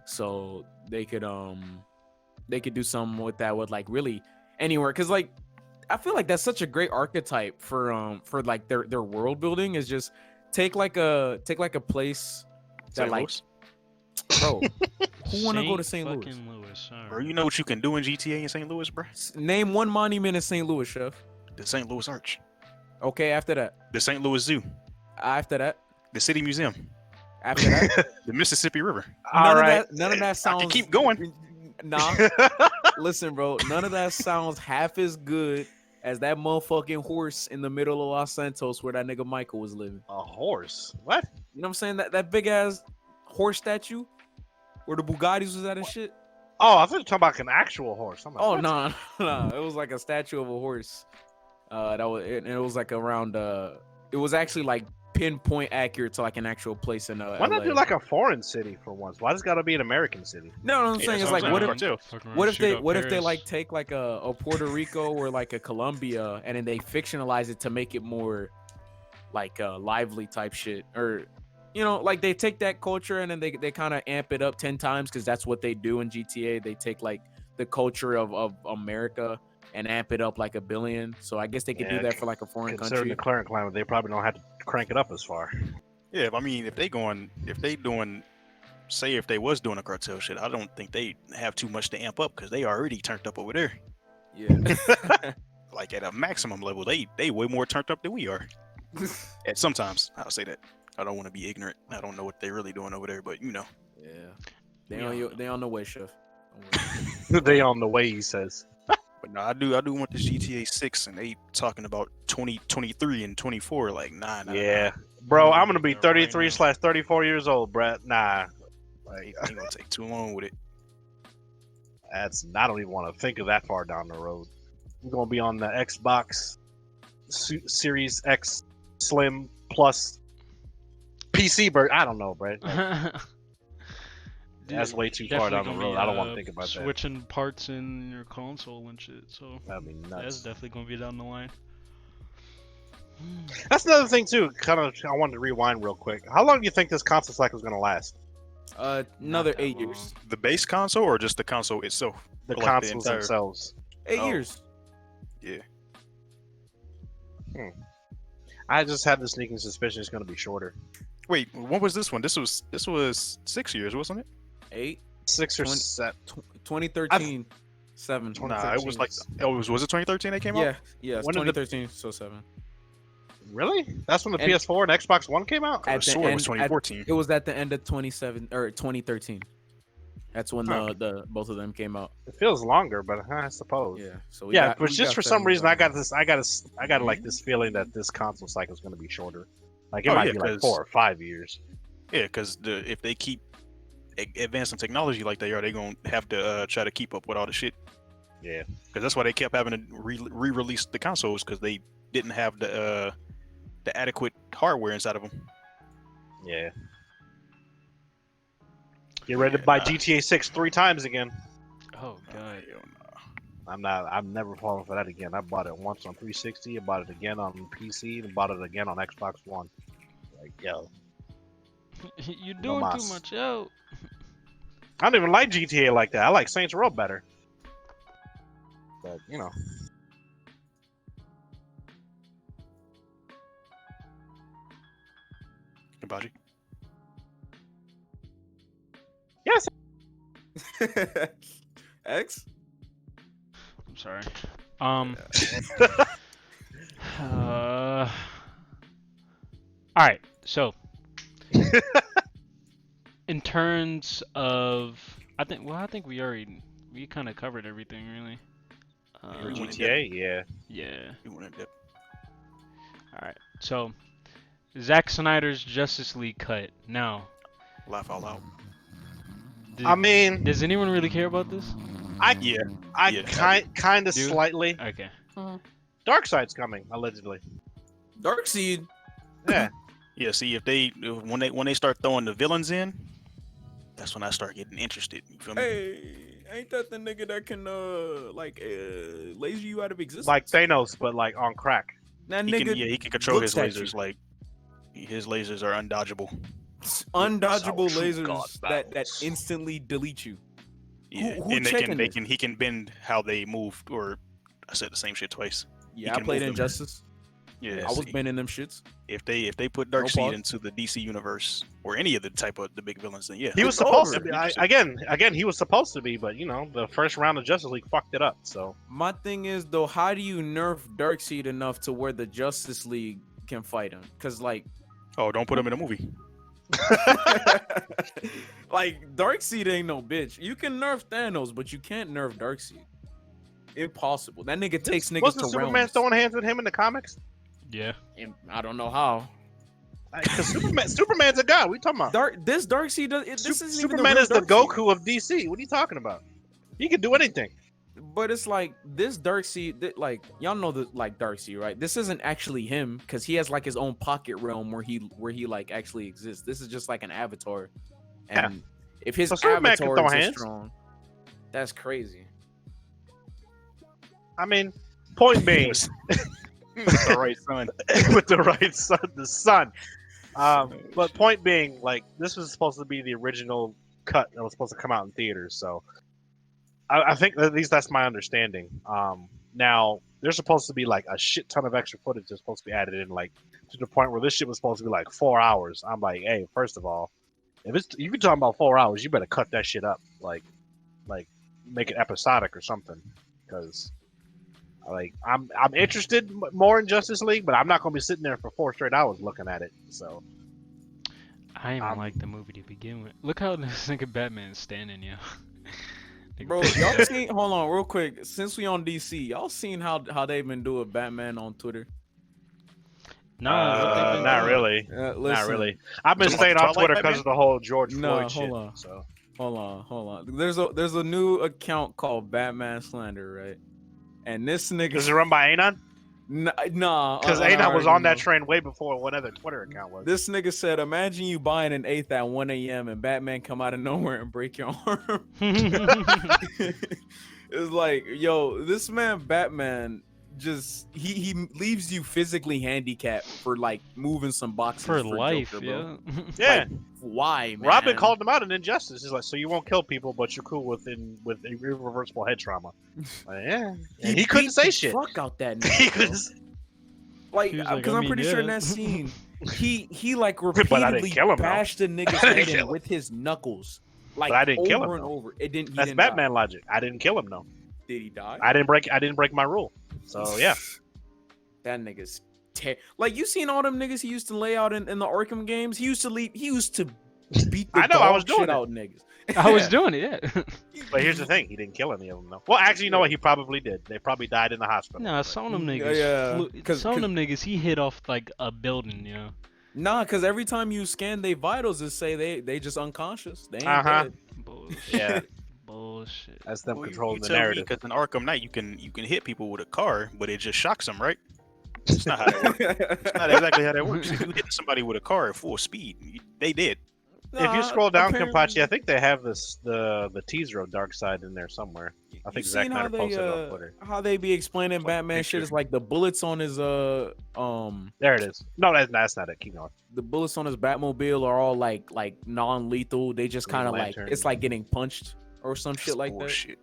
so they could do something with that with like really anywhere, because like I feel like that's such a great archetype for like their world building is just take like a place that St. like Louis. bro, who want to go to St. Louis? fucking Louis? Bro, you know what you can do in GTA in St. Louis, bro? Name one monument in St. Louis, chef. The St. Louis Arch, Okay, after that, the St. Louis Zoo, after that, the City Museum, after that. the Mississippi River. All right. None of that I sounds. can keep going. Nah, listen, bro. None of that sounds half as good as that motherfucking horse in the middle of Los Santos where that nigga Michael was living. A horse? What? You know what I'm saying? That big ass horse statue where the Bugattis was at and shit. Oh, I thought you were talking about an actual horse. I'm like, Oh what? no, no, it was like a statue of a horse. That was it. And it was like around. It was actually like pinpoint accurate to like an actual place in Why not LA. do like a foreign city for once? Why does it got to be an American city? No, what I'm Yeah, saying that's is what like I'm what saying. if Cartel. Fucking what if shoot they up what if they Paris. like take like a Puerto Rico or like a Colombia and then they fictionalize it to make it more like lively type shit, or you know, like they take that culture and then they kind of amp it up 10 times because that's what they do in GTA. They take like the culture of America and amp it up like a billion. So I guess they could do Yeah, that for like a foreign Considering country. the current climate, they probably don't have to crank it up as far. Yeah, I mean, if they doing, say, if they was doing a cartel shit, I don't think they have too much to amp up because they already turned up over there. Yeah. Like at a maximum level, they way more turned up than we are. At sometimes, I'll say that. I don't want to be ignorant. I don't know what they're really doing over there, but you know. Yeah. They We on all you. know. They on the way, chef. Don't worry. They on the way, he says. But no, I do want this GTA 6, and they talking about 2023 and 24. Like, nah. Yeah, bro, I'm I'm gonna gonna be get that right 33/34 years old, Brett. Nah, like Ain't gonna take too long with it. that's. I don't even want to think of that far down the road. I'm gonna be on the Xbox Series X Slim Plus PC, but I don't know, Brett. Like, that's way too far down the Definitely road. gonna I don't be, want to think about that. switching parts in your console and shit. So That'd be that's nuts. definitely gonna be down the line. That's another thing too. Kind of, I wanted to rewind real quick. How long do you think this console cycle is gonna last? Another that 8 long. years. The base console or just the console itself? The Like the consoles entire- themselves. 8 Oh. years. Yeah. I just have the sneaking suspicion it's gonna be shorter. Wait, what was this one? This was 6 years, wasn't it? 8. 6 or 20 7. 2013. 7. Nah, it was like 2013. was it 2013 they came out? Yeah, it's When did the- 2013, so 7. Really? That's when the And- PS4 and Xbox One came out? I At the swore it was end- 2014. It was at the end of 2013. That's when Huh. the both of them came out. It feels longer, but I suppose. Yeah. So Yeah, but we just got for some 7 reason, I years. got like this feeling that this console cycle is going to be shorter. Like it Oh, might yeah, be like 'cause- 4 or 5 years. Yeah, because if they keep advancing technology like they are, they're gonna have to try to keep up with all the shit. Yeah. Because that's why they kept having to re-release the consoles because they didn't have the adequate hardware inside of them. Yeah. Get ready to buy GTA 6 3 times again. Oh god. I'm never falling for that again. I bought it once on 360, I bought it again on PC, and bought it again on Xbox One. Like, yo. You're No doing too mas. much, yo. I don't even like GTA like that. I like Saints Row better. But, you know. Kenpachi. Yes. X. I'm sorry. All right. So, in terms of, I think we kind of covered everything really. For GTA, yeah. Yeah. You want to dip? All right. So, Zack Snyder's Justice League cut. Now, Laugh out loud. I mean, does anyone really care about this? Yeah. kind of Do? slightly. Okay. Darkseid's coming, allegedly. Darkseid. Yeah. Yeah. See, when they start throwing the villains in, that's when I start getting interested. You feel me? Hey, ain't that the nigga that can laser you out of existence? Like Thanos, but like on crack. that He nigga. can, he can control his looks at lasers. you. Like his lasers are undodgeable. Undodgeable True lasers God that battles. instantly delete you. Yeah, Who and checking this? he can bend how they move. Or I said the same shit twice. Yeah, He I can played move them. Injustice. Yeah, I was see, bending them shits. if they put No Darkseid pause. into the DC universe or any of the type of the big villains, then yeah, He was It's supposed over. to be. Again, he was supposed to be, but you know, the first round of Justice League fucked it up. So My thing is though, how do you nerf Darkseid enough to where the Justice League can fight him? Cause like, oh, don't put him in a movie. like Darkseid ain't no bitch. You can nerf Thanos, but you can't nerf Darkseid. Impossible. That nigga takes niggas wasn't to Superman realms. throwing hands with him in the comics? Yeah. And I don't know how. Because Superman's a god. What are you talking about? This Darkseid does. This isn't even Superman the is real the Darkseid. Goku of DC. What are you talking about? He can do anything. But it's like this Darkseid, like y'all know the like Darkseid, right? This isn't actually him because he has like his own pocket realm where he like actually exists. This is just like an avatar, and if his So Superman can avatar throw is hands? strong, that's crazy. I mean, point being, All right, son. with the right son, the sun. But point being, like, this was supposed to be the original cut that was supposed to come out in theaters. So I think at least that's my understanding. Now there's supposed to be like a shit ton of extra footage that's supposed to be added in, like to the point where this shit was supposed to be like 4 hours. I'm like, hey, first of all, if you're talking about 4 hours, you better cut that shit up, like make it episodic or something, because. Like I'm interested more in Justice League, but I'm not gonna be sitting there for 4 straight hours looking at it. So I didn't even like the movie to begin with. Look how this nigga Batman's standing, yo. Nigga Bro, pissed y'all off. seen? Hold on, real quick. Since we on DC, y'all seen how they've been doing Batman on Twitter? Nah, what they been not doing? really, Listen, not really. I've been Talking staying about on the Twitter Twilight because of the whole George No, Floyd shit. hold on. So Hold on. There's a new account called Batman Slander, right? And this nigga, is it run by Anon? nah, Because I Anon was already on that know. train way before whatever Twitter account was. This nigga said, imagine you buying an eighth at 1 a.m. and Batman come out of nowhere and break your arm. It's like, yo, this man Batman just he leaves you physically handicapped for like moving some boxes For life, Joker, yeah. bro. Yeah, Like, why, man? Robin called him out in Injustice. He's like, so you won't kill people, but you're cool with irreversible head trauma. Like, yeah, and he couldn't beat say the shit. Fuck out that He nigga, bro. couldn't- Like, He was like, because I I'm mean, pretty sure in yeah. that scene, he like I didn't repeatedly kill him, though. bashed the nigga's I didn't head kill in him. with his knuckles, like But I didn't over kill him, and though. over. It didn't. He That's didn't Batman Die. logic. I didn't kill him though. Did he die? I didn't break my rule. So yeah. That nigga's like you seen all them niggas he used to lay out in the Arkham games. He used to beat the I know, I was dog doing shit it. out niggas. I was doing it, yeah. But here's the thing: he didn't kill any of them though. Well, actually, you know what? He probably did. They probably died in the hospital. Nah, But- some of them Yeah, niggas, yeah, 'cause- some of them niggas, he hit off like a building, you know. Nah, because every time you scan their vitals, it say they just unconscious. They ain't Uh-huh. dead. Bullshit. Yeah. Bullshit. That's them Well, controlling the tell me, narrative. because in Arkham Knight you can hit people with a car, but it just shocks them, right? It's not how that works. It's not exactly how that works. If you hit somebody with a car at full speed, they did. If you Nah, scroll down, apparently- Kenpachi, I think they have the teaser of Darkseid in there somewhere. I think You Zack seen how Snyder they posted it on Twitter. how they be explaining Like Batman shit? picture. It's like the bullets on his There it is. No, that's not it. Keep going. the bullets on his Batmobile are all like non-lethal. They just Green kind of like Lantern. it's like getting punched or some shit like that. Bullshit.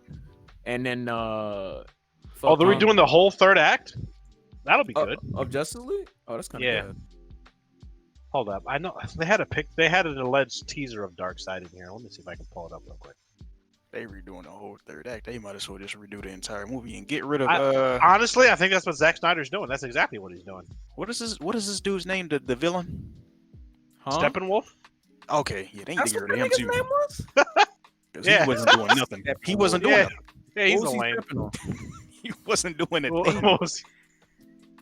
And then Oh, they're redoing the whole third act? That'll be good. of Justice League. Oh, that's kind of Yeah. good. Hold up. I know they had they had an alleged teaser of Darkseid in here. Let me see if I can pull it up real quick. They redoing the whole third act. They might as well just redo the entire movie and get rid of Honestly, I think that's what Zack Snyder's doing. That's exactly what he's doing. what is this dude's name? The villain? Huh? Steppenwolf? Okay, yeah, they need That's to get what rid that of him nigga's too. name was. 'Cause Yeah. he wasn't doing nothing. He wasn't doing Yeah. nothing. Yeah, he's What a was he lame. stepping on? He wasn't doing a What thing. was-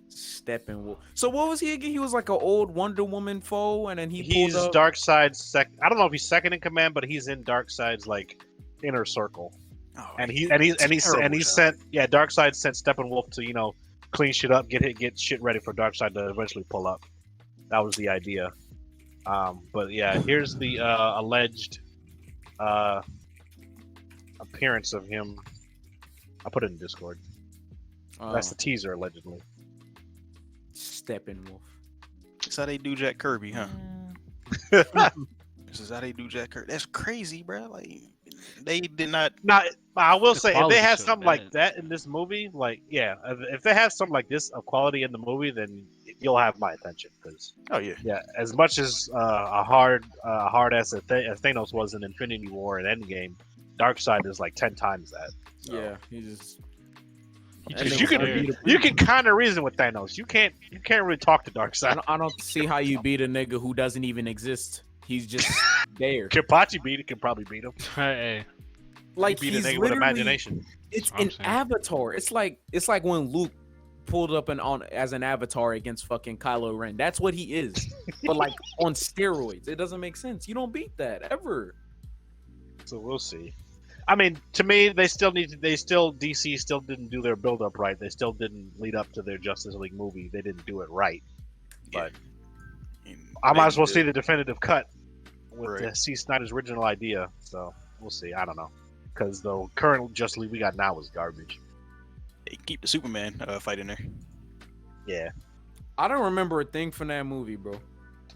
Steppenwolf. So what was he again? He was like an old Wonder Woman foe, and then he He's pulled up. Darkseid's I don't know if he's second in command, but he's in Darkseid's like inner circle. Oh, And he terrible sent job. Darkseid sent Steppenwolf to clean shit up, get shit ready for Darkseid to eventually pull up. That was the idea. But yeah, here's the alleged appearance of him. I put it in Discord. That's the teaser allegedly. Steppenwolf. This is how they do Jack Kirby, huh? This is how they do Jack Kirby. That's crazy, bro. Like they did not. Now, I will The say, if quality's they had so something like bad. that in this movie, like if they have something like this of quality in the movie, then you'll have my attention. Because Oh yeah. yeah, as much as a hard ass as Thanos was in Infinity War and Endgame, Darkseid is like 10 times that. So. Yeah, he just. He That Because just nigga's you gonna can beat you can kind of reason with Thanos. You can't really talk to I Darkseid. don't see how you beat a nigga who doesn't even exist. He's just there. Kenpachi can probably beat him. Hey, Like Beat a he's nigga with literally. imagination. It's That's what I'm an saying. avatar. It's like when Luke pulled up on as an avatar against fucking Kylo Ren. That's what he is. But like on steroids. It doesn't make sense. You don't beat that ever. So we'll see. I mean, to me, DC still didn't do their build up right. They still didn't lead up to their Justice League movie. They didn't do it right. But I might as well see the definitive cut with Right. see Snyder's original idea. So we'll see. I don't know, because the current Justice League we got now is garbage. They keep the Superman fight in there. Yeah. I don't remember a thing from that movie, bro.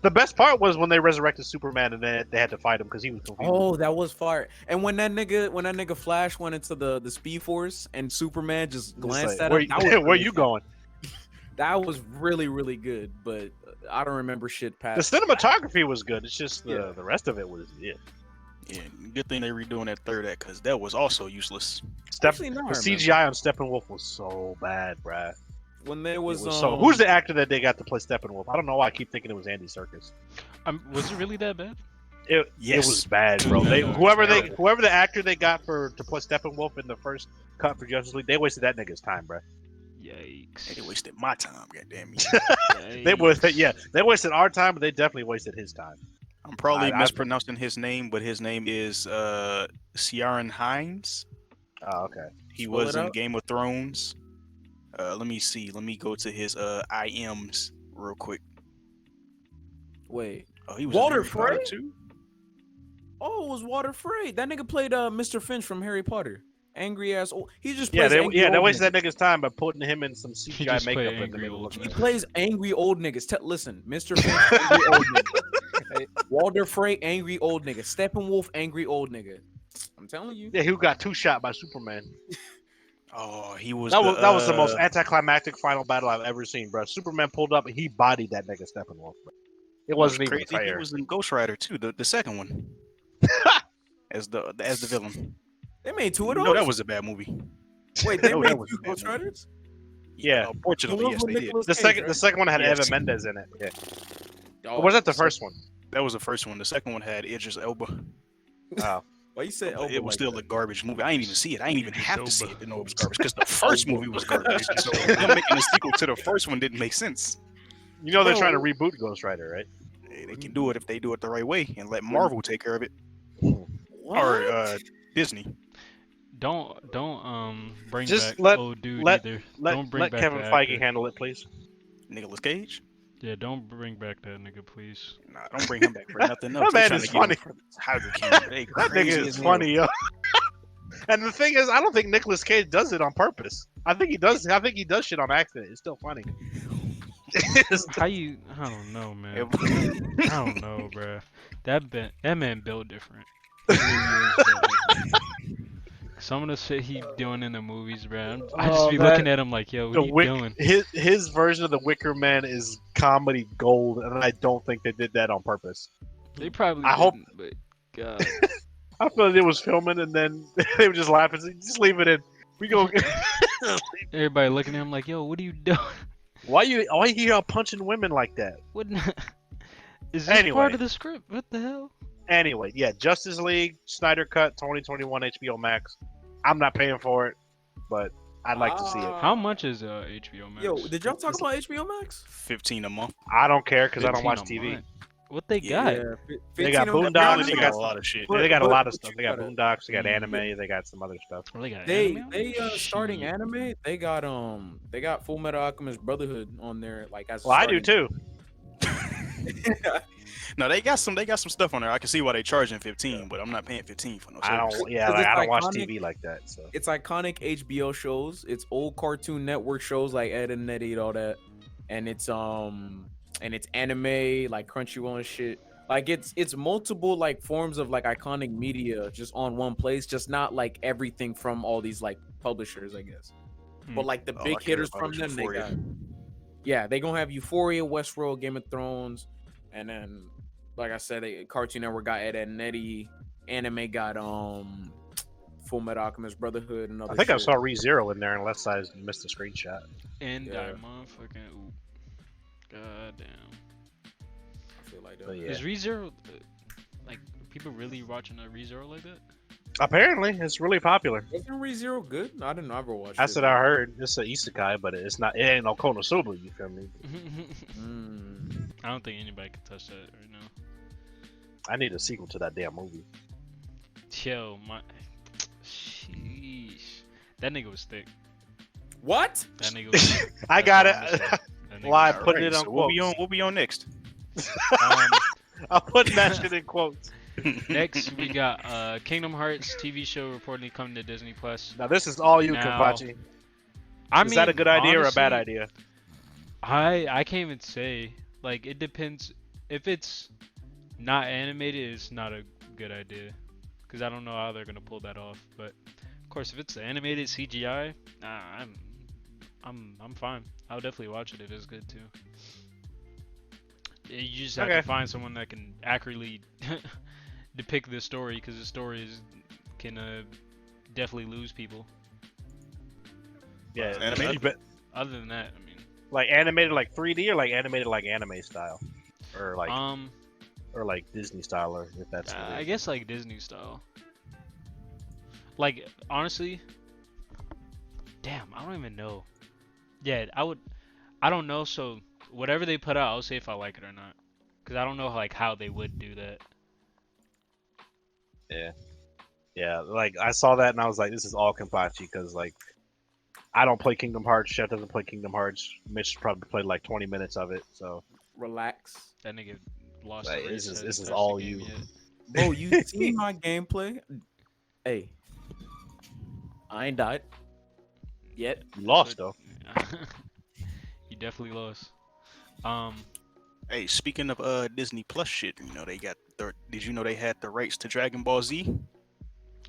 The best part was when they resurrected Superman and then they had to fight him because he was confused. Oh, that was fire. And when that nigga Flash went into the Speed Force and Superman just It's glanced like, at where, him, that was where really you fun. going? That was really, really good, but I don't remember shit The past. cinematography was good. It's just Yeah. the rest of it was Yeah, good thing they redoing that third act because that was also useless. Actually, no, I The remember. CGI on Steppenwolf was so bad, bruh. When there was, It was so. Who's the actor that they got to play Steppenwolf? I don't know why I keep thinking it was Andy Serkis. was it really that bad? It Yes. was bad, bro. Yeah, They it was whoever terrible. the actor they got to play Steppenwolf in the first cut for Justice League, they wasted that nigga's time, bro. Yikes. They wasted my time, goddamn it. They wasted our time, but they definitely wasted his time. I'm probably I- mispronouncing his name, but his name is Ciaran Hinds. Oh, okay. He Spell was it in out. Game of Thrones. Let me see. Let me go to his IMs real quick. Wait. Oh, he was Walter in Harry Potter Frey? too. Oh, it was Walter Frey. That nigga played Mr. Finch from Harry Potter. Angry ass. He just Yeah, plays angry they old wasted niggas. that nigga's time by putting him in some He CGI just makeup played and angry made him look old He bad. plays angry old niggas. Listen, Mr. Finch, angry old nigga. Okay? Walter Frey, angry old nigga. Steppenwolf, angry old nigga. I'm telling you. Yeah, he got two shot by Superman. Oh, he was. That was the most anticlimactic final battle I've ever seen, bro. Superman pulled up and he bodied that nigga Steppenwolf, bro. It wasn't even crazy. fair. He was in Ghost Rider too, the second one, as the villain. They made two of No, those. that was a bad movie. Wait, they No, made that was two a bad Ghost movie. Riders? Yeah. Unfortunately, yes, they did. The second one had Yes. Eva Mendes in it. Yeah. Oh, Or was that the first one? That was the first one. The second one had Idris Elba. Oh. Why you said But Elba it was like still that? a garbage movie. I didn't even see it. I didn't even Idris have to see Elba. it to know it was garbage because the first movie was garbage. So them making a sequel to the first one didn't make sense. You know they're Bro. trying to reboot Ghost Rider, right? Hey, they can do it if they do it the right way and let Marvel take care of it What? or Disney. Don't bring Just back let- old dude let- either. Let Don't bring let back Kevin the Feige actor. handle it, please. Nicolas Cage. Yeah, don't bring back that nigga, please. Nah, don't bring him back for nothing else. That man They is trying to get funny. him for Tiger King. They That nigga crazy is as hell. funny, yo. And the thing is, I don't think Nicolas Cage does it on purpose. I think he does. I think he does shit on accident. It's still funny. How you? I don't know, man. I don't know, bruh. That man built different. He really is built different. Some of the shit he doing in the movies, bro. I just be looking at him like, yo, what are you doing? His version of the Wicker Man is comedy gold, and I don't think they did that on purpose. They probably I hope- didn't, but God. I feel like it was filming, and then they were just laughing. Just leave it in. We go. Everybody looking at him like, yo, what are you doing? Why you here punching women like that? What? Is this Anyway. part of the script? What the hell? Anyway, yeah, Justice League Snyder Cut 2021 HBO Max. I'm not paying for it, but I'd like to see it. How much is HBO Max? Yo, did y'all talk about HBO Max? 15 a month. I don't care because I don't 15 watch a TV. month. What they got? They got 15 of them. Boondocks, They they got a lot of shit. They got a But- lot of but stuff. you They got gotta- Boondocks. They got anime. They got some other stuff. What they got? They anime on they there? starting Shit. anime. They got Full Metal Alchemist Brotherhood on there. Like as a Well, I do starting- too. No, they got some stuff on there. I can see why they charging 15, but I'm not paying 15 for no I service. don't. Yeah, 'Cause like, it's I don't watch iconic. TV like that. So It's iconic HBO shows. It's old Cartoon Network shows like Ed and Eddie and all that, and it's anime like Crunchyroll and shit. Like it's multiple like forms of like iconic media just on one place, just not like everything from all these like publishers, I guess. Hmm. But like the Oh, big I care hitters about from is them, they Euphoria. got. Yeah, they gonna have Euphoria, Westworld, Game of Thrones, and then like I said, Cartoon Network got Ed, and Eddie. Anime got Full Metal Alchemist Brotherhood and other. I think I shit. saw ReZero in there, unless I missed a screenshot. And Yeah. I motherfucking oop. God damn. I feel like that. But yeah. Is ReZero like people really watching a ReZero like that? Apparently, it's really popular. Wasn't ReZero good? I didn't ever watch. That's it. what I heard. It's an isekai, but it's not. It ain't no Konosuba. You feel me? Mm. I don't think anybody can touch that right now. I need a sequel to that damn movie. Yo, my sheesh. That nigga was thick. What? That nigga was thick. I That's got all I'm it. gonna say. That nigga Why was put thick. it on so quotes? we'll be on next. I'm putting that shit in quotes. Next, we got Kingdom Hearts TV show reportedly coming to Disney Plus. Now this is all you, Now, Kenpachi. I Is that a good idea or a bad honestly, idea? I can't even say. Like, it depends. If it's not animated, it's not a good idea. Because I don't know how they're gonna pull that off. But of course, if it's animated CGI, nah, I'm fine. I'll definitely watch it if it's good too. You just have Okay. to find someone that can accurately depict the story, because the stories can definitely lose people. Yeah, animated? you bet- Other than that, I mean, like animated like 3D or like animated like anime style, or like Disney style, or if that's. what it I is. guess like Disney style. Like, honestly, damn, I don't even know. Yeah, I don't know. So whatever they put out, I'll say if I like it or not, because I don't know like how they would do that. Yeah, like I saw that and I was like, this is all Kenpachi, because like I don't play Kingdom Hearts. Chef doesn't play Kingdom Hearts. Mitch probably played like 20 minutes of it. So Relax, That nigga lost. Like, the race, this is- hasn't this is touched all the game you. yet. bro. You seen my gameplay? Hey, I ain't died yet. you lost though. You definitely lost. Hey, speaking of Disney Plus shit, you know they got. Did you know they had the rights to Dragon Ball Z?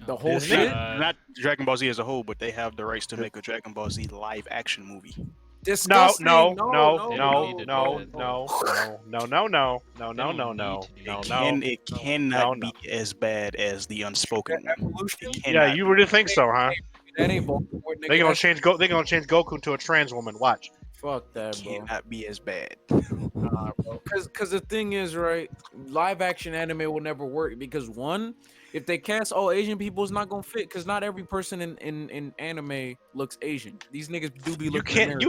The whole Disney? shit. Not Dragon Ball Z as a whole, but they have the rights to make a Dragon Ball Z live action movie. No, Disgusting. no, They no, don't no, need to do no, that. no, no, no, no, no, no, They no, don't no, need no, to do no, that. It cannot be as bad as the Unspoken one. Evolution? It Yeah, cannot you really think so, huh? That ain't Baltimore, nigga. They gonna That's- change They gonna change Goku to a trans woman. Watch. Fuck that, bro. cannot be as bad. Nah, bro. Cause the thing is, right, live action anime will never work because one, if they cast all Asian people, it's not gonna fit. Cause not every person in anime looks Asian. These niggas do be You looking.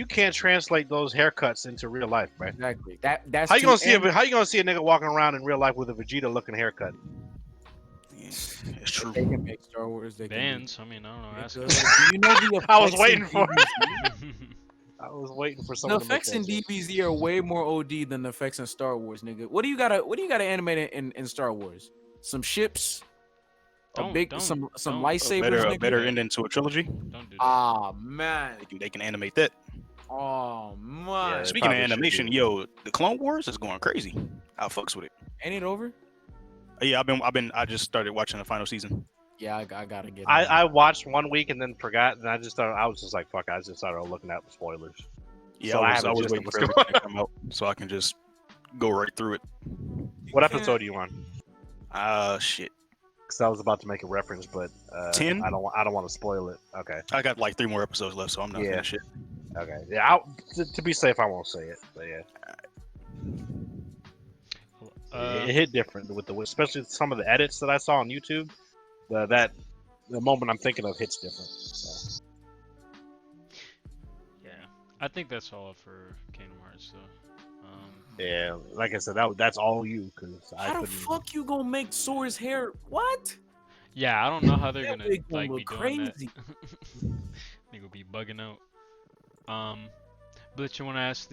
can't translate those haircuts into real life, man. Exactly. That's How you too gonna see anime. How you gonna see a nigga walking around in real life with a Vegeta looking haircut? It's true. They can make Star Wars. They can Bands. I mean, I don't know. make- Ask Do us. you know the I was effects waiting in for PvZ? I was waiting for The someone to make effects that in joke. DBZ are way more OD than the effects in Star Wars, nigga. What do you gotta animate in Star Wars? Some ships, some don't lightsabers, A nigga. better ending to a trilogy. don't do that. Ah man. They can animate that. Oh man. Yeah, they Speaking of probably should animation, do. yo, the Clone Wars is going crazy. I fucks with it. Ain't it over? Yeah, I just started watching the final season. Yeah, I gotta get it. I watched 1 week and then forgot, and I was just like, fuck. I just started looking at the spoilers. Yeah, So I haven't was just waiting what's for going everything to come out so I can just go right through it. What episode are you on? Shit. Because I was about to make a reference, but 10? I don't want to spoil it. Okay. I got like 3 more episodes left, so I'm not Yeah. finished yet. Okay. Yeah. To be safe, I won't say it. But yeah, it hit different with especially some of the edits that I saw on YouTube. The moment I'm thinking of hits different. So. yeah, I think that's all for Kingdom Hearts. So, Yeah, like I said, that's all you because I How the couldn't. fuck you gonna make Sora's hair? What? yeah, I don't know how they're That gonna wig gonna like be look doing crazy. that. They gonna be bugging out. Blitz, you wanna ask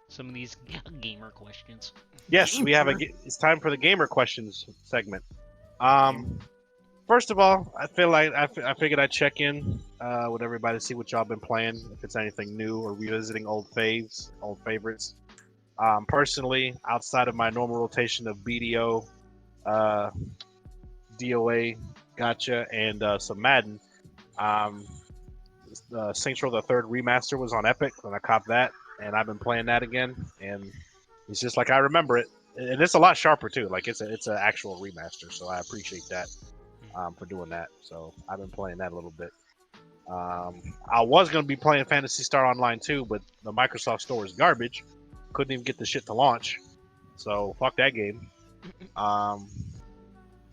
some of these gamer questions? Yes, we have it's time for the gamer questions segment. First of all, I feel like I figured I'd check in with everybody to see what y'all been playing, if it's anything new or revisiting old favorites. Personally, outside of my normal rotation of BDO, DOA, Gotcha, and some Madden, Saints Row the Third Remaster was on Epic, and I copped that, and I've been playing that again, and it's just like I remember it, and it's a lot sharper too. Like it's an actual remaster, so I appreciate that for doing that. So I've been playing that a little bit. I was gonna be playing Phantasy Star Online too, but the Microsoft Store is garbage. Couldn't even get the shit to launch, so fuck that game.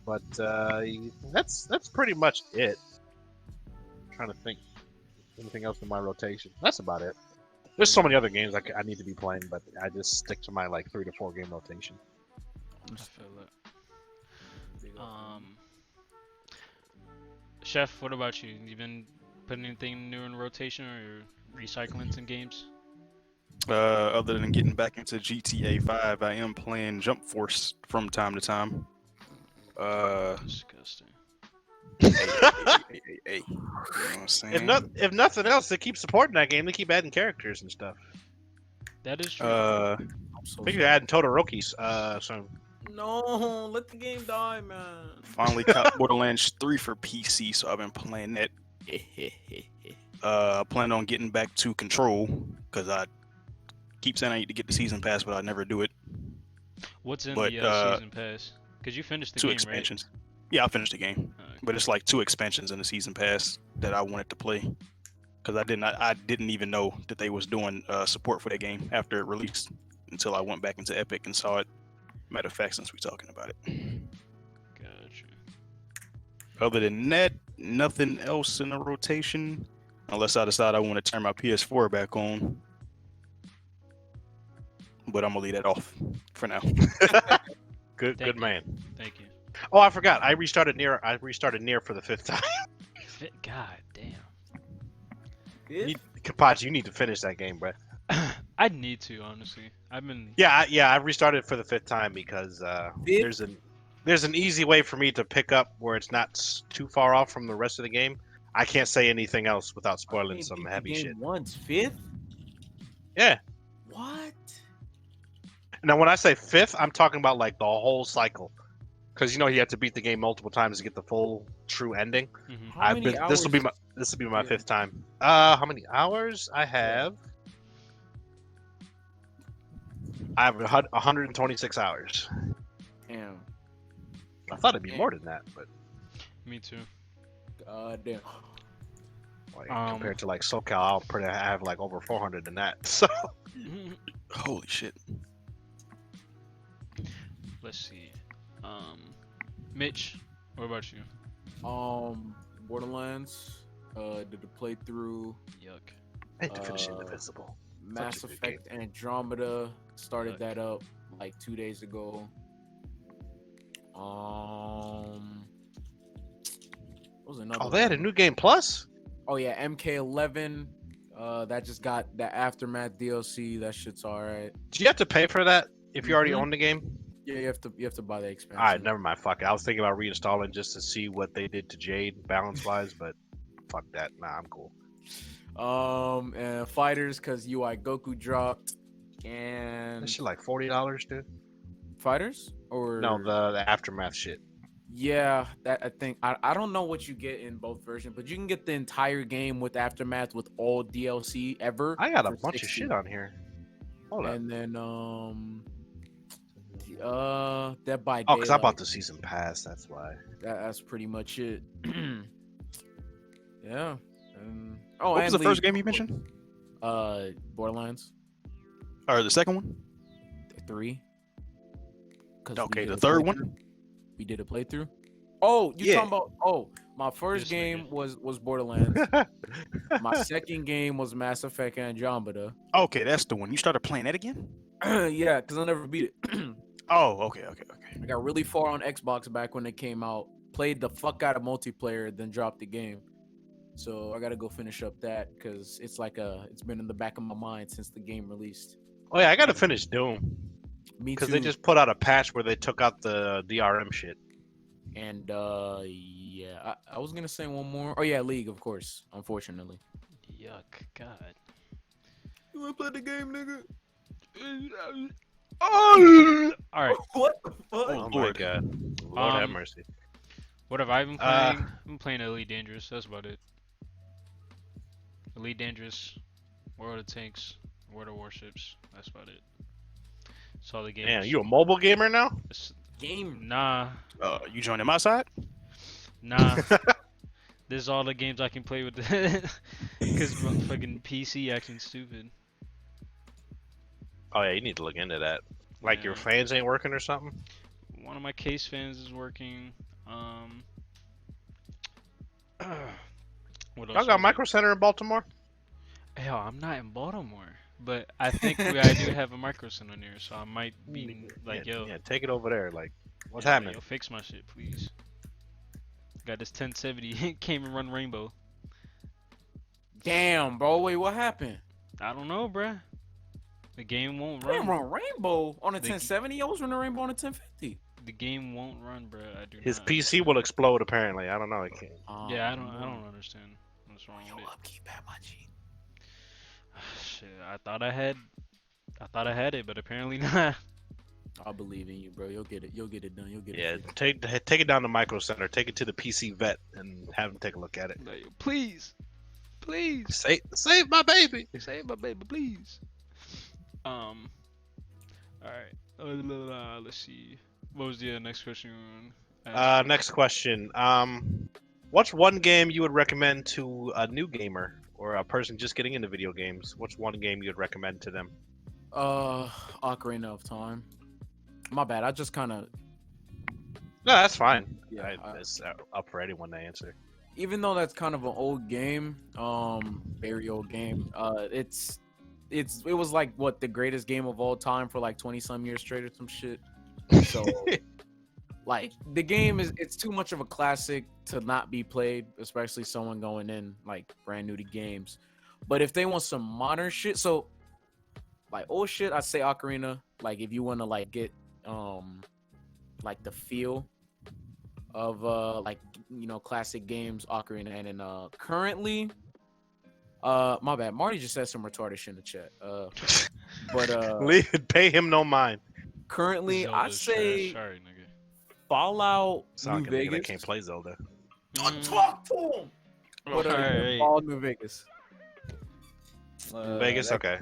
But that's pretty much it. I'm trying to think anything else in my rotation. That's about it. There's so many other games I need to be playing, but I just stick to my like 3 to 4 game rotation. I feel it. Chef, what about you? You been putting anything new in rotation or you're recycling some games? Other than getting back into GTA 5, I am playing Jump Force from time to time. Disgusting. Hey. You know what I'm saying? If nothing else, they keep supporting that game. They keep adding characters and stuff. That is true. I think they're adding Todoroki's soon. No, let the game die, man. Finally caught Borderlands 3 for PC, so I've been playing that. I plan on getting back to Control because I keep saying I need to get the season pass, but I never do it. What's in but, the season pass? Because you finished the 2 game, expansions. Yeah, I finished the game, but it's like 2 expansions in the season pass that I wanted to play because I didn't even know that they was doing support for that game after it released until I went back into Epic and saw it. Matter of fact, since we're talking about it. Gotcha. Other than that, nothing else in the rotation, unless I decide I want to turn my PS4 back on. But I'm gonna leave that off for now. Good man. Thank you. Oh, I forgot. I restarted near for the 5th time. God damn. Kenpachi, you need to finish that game, bro. I need to, honestly. I've been. Yeah. I restarted for the 5th time because there's an easy way for me to pick up where it's not too far off from the rest of the game. I can't say anything else without spoiling some heavy shit. Once 5th? Yeah. What? Now, when I say 5th, I'm talking about like the whole cycle, because you have to beat the game multiple times to get the full true ending. Mm-hmm. This will be my 5th time. How many hours I have? I have 126 hours. Damn. I thought it'd be more than that, but Me too. God damn. like, compared to like SoCal, I have like over 400 in that. So Holy shit. Let's see. Mitch, what about you? Borderlands. Did the playthrough. Yuck. I had to finish Indivisible. Mass Such a good Effect Andromeda. Started that up like 2 days ago. What was another? Oh, they had a new game plus. Oh yeah, MK11. That just got that Aftermath DLC. That shit's alright. Do you have to pay for that if you already Mhm. own the game? Yeah, you have to buy the All expansion. right, never mind. Fuck it. I was thinking about reinstalling just to see what they did to Jade balance wise, but fuck that. Nah, I'm cool. And fighters because UI Goku dropped, and That shit like $40, dude. fighters or No, the aftermath shit. yeah, that I think I don't know what you get in both versions, but you can get the entire game with Aftermath with all DLC ever. I got a for bunch of 60. shit on here. Hold up. And then Dead by Oh, because I bought Daylight. the season pass. That's why. That's pretty much it. Yeah. Oh, What was and the first League, game you of course. mentioned? Borderlands Or the second one? 3. 'Cause we Okay, did the a third playthrough. one. We did a playthrough. Oh, you Yeah. talking about? Oh, my first This game nigga. was Borderlands. My second game was Mass Effect Andromeda. Okay, that's the one. You started playing that again? Yeah, because I never beat it. Oh, okay. I got really far on Xbox back when it came out. Played the fuck out of multiplayer, then dropped the game. So I gotta go finish up that because it's like it's been in the back of my mind since the game released. Oh yeah, I gotta finish Doom Me because too. they just put out a patch where they took out the DRM shit. And yeah, I was gonna say one more. Oh yeah, League, of course. Unfortunately. Yuck, God. You wanna play the game, nigga? Oh! All right. What the fuck? Oh my Lord. god, Lord have Um, mercy. What have I been playing? I've been playing Elite Dangerous. That's about it. Elite Dangerous, World of Tanks, World of Warships. That's about it. That's all the games. Man, you a mobile gamer now? Game. Nah, You joining my side? nah. This is all the games I can play with. Because fucking PC acting stupid. Oh yeah, you need to look into that. Like your Yeah. fans ain't working or something. One of my case fans is working. What else? Y'all got was it? Micro Center in Baltimore? Hell, I'm not in Baltimore, but I think I do have a Micro Center there, so I might be like, yeah, yo, yeah, take it over there. Like, what's yeah, happening? Yo, fix my shit, please. Got this 1070, can't even run Rainbow. Damn, bro. Wait, what happened? I don't know, bruh. The game won't I didn't run. run Rainbow on a The- 1070. I was running Rainbow on a 1050. The game won't run, bruh. I do His not. PC will explode apparently. I don't know. It can't. Yeah, I don't understand what's wrong with it. Upkeep at my G. Shit, I thought I had it, but apparently not. I believe in you, bro. You'll get it. You'll get it done. You'll get Yeah, it. take it down to Micro Center. Take it to the PC vet and have him take a look at it. Like, please, please. Save my baby. Save my baby, please. All right. Let's see. What was the next question? Next question. What's one game you would recommend to a new gamer or a person just getting into video games? What's one game you'd recommend to them? Ocarina of Time. My bad. I just kind of. No, that's fine. Yeah, It's up for anyone to answer. even though that's kind of an old game, very old game. It was like what the greatest game of all time for like 20 some years straight or some shit. So like the game it's too much of a classic to not be played, especially someone going in like brand new to games. But if they want some modern shit, so like old shit, I'd say Ocarina. Like if you want to like get like the feel of like classic games, Ocarina. And then currently my bad, Marty just said some retarded shit in the chat. But Pay him no mind. currently I'd Zelda's say trash. Sorry, nigga. Fallout Sound New like a nigga that Vegas. can't play Zelda. Don't talk to him. But, Alright. Fallout New Vegas. Vegas, that- okay.